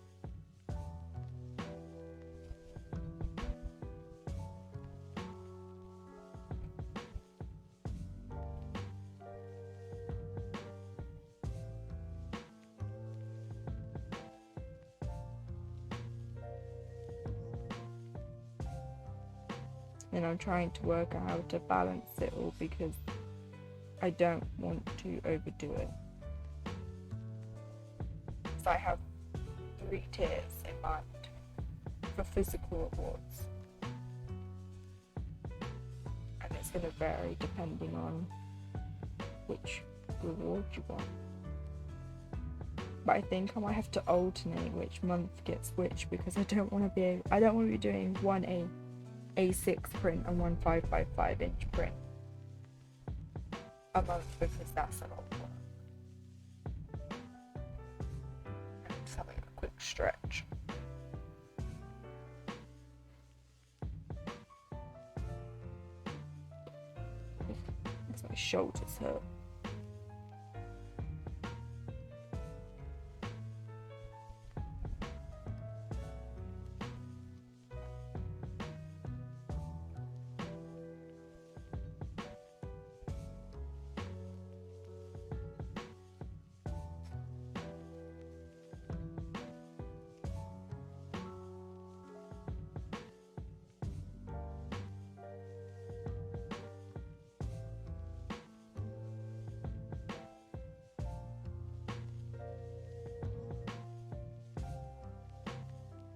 And I'm trying to work out how to balance it all because I don't want to overdo it. So I have 3 tiers in mind for physical rewards. And it's going to vary depending on which reward you want. But I think I might have to alternate which month gets which because I don't want to be doing one A6 print and one 5x5 inch print a month because that's a lot of work. I'm just having a quick stretch. Makes my shoulders hurt.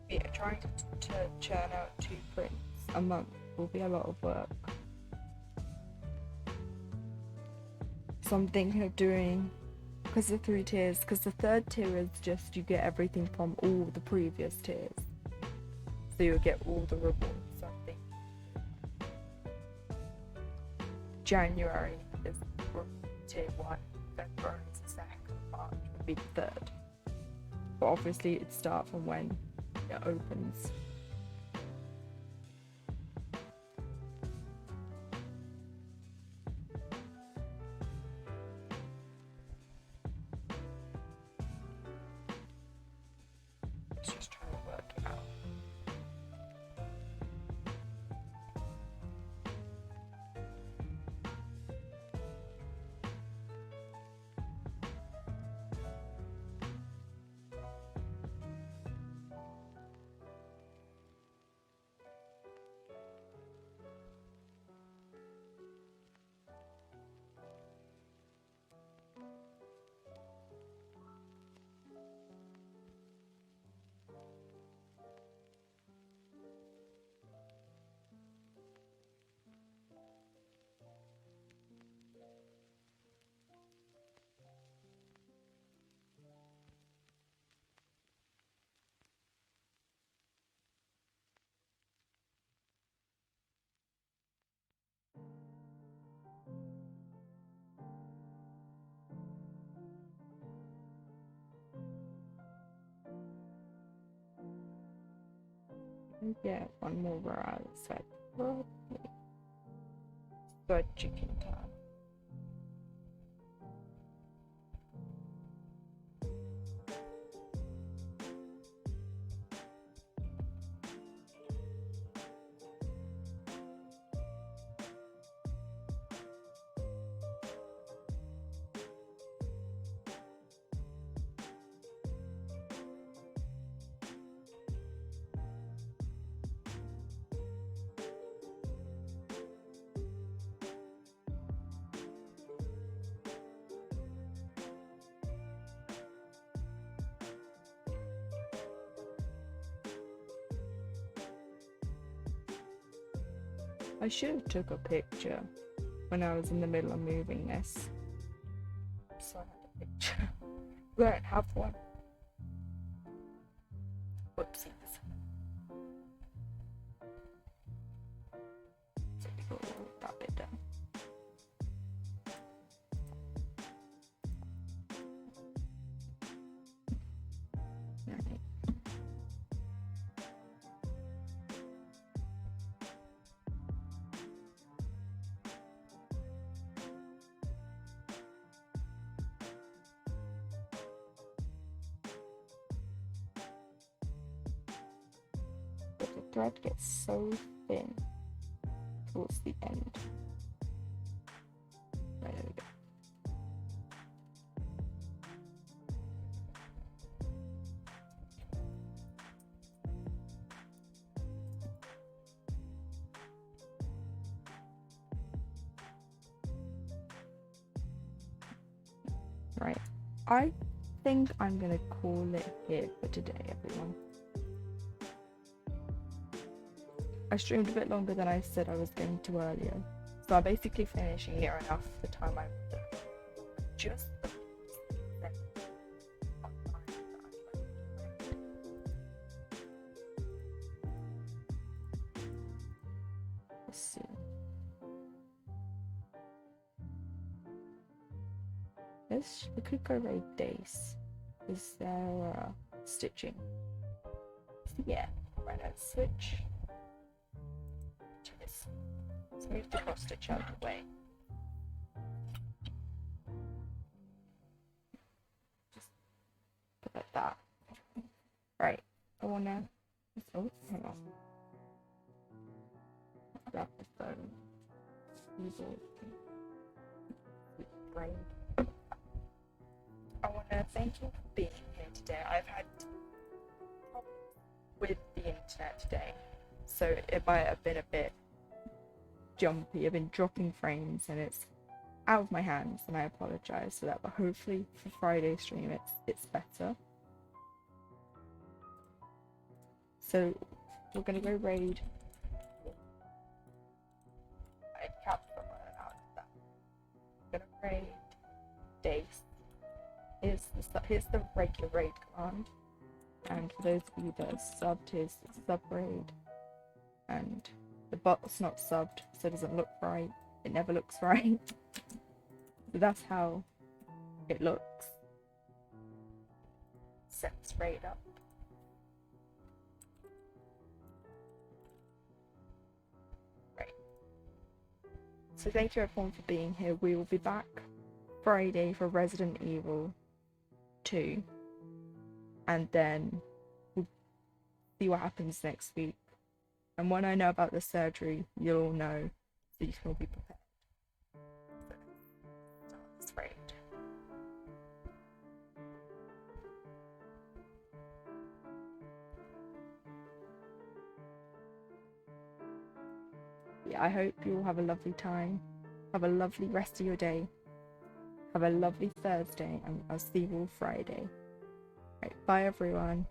Yeah, trying to churn out 2 prints a month will be a lot of work. So I'm thinking of doing, because the 3 tiers, because the 3rd tier is just you get everything from all the previous tiers. So you'll get all the rewards. So I think January is tier 1, February is the 2nd, March would be the 3rd. But obviously it'd start from when it opens. Just trying to work it out. Yeah, one more where I said probably but chicken time. I should have took a picture when I was in the middle of moving this. So I had a picture. I don't have one. Whoopsies. So we got that bit done. Right. But the thread gets so thin towards the end. Right, there we go. Right, I think I'm gonna call it here for today, everyone. I streamed a bit longer than I said I was going to earlier, so I'm basically finishing near enough the time I just let's see. This we could go rate days. Is there stitching? So yeah, right, let's switch to this. Let's move the cross stitch out of the way. Just put it like that. Right, I wanna. Oh, hang on. Grab the phone. Keyboard. Brain. I want to thank you for being here today. I've had problems with the internet today, so it might have been a bit jumpy. I've been dropping frames and it's out of my hands, and I apologize for that, but hopefully for Friday's stream it's better. So we're gonna go raid. I capped someone out of that. We're gonna raid here's the regular raid command. And for those of you that are subbed, here's the sub raid. And the bot's not subbed, so it doesn't look right. It never looks right. So that's how it looks. Set this raid up. Right. So thank you everyone for being here. We will be back Friday for Resident Evil 2. And then we'll see what happens next week. And when I know about the surgery, you'll all know, so you can all be prepared. So let's start this raid. Yeah, I hope you all have a lovely time. Have a lovely rest of your day. Have a lovely Thursday, and I'll see you all Friday. Right, bye everyone.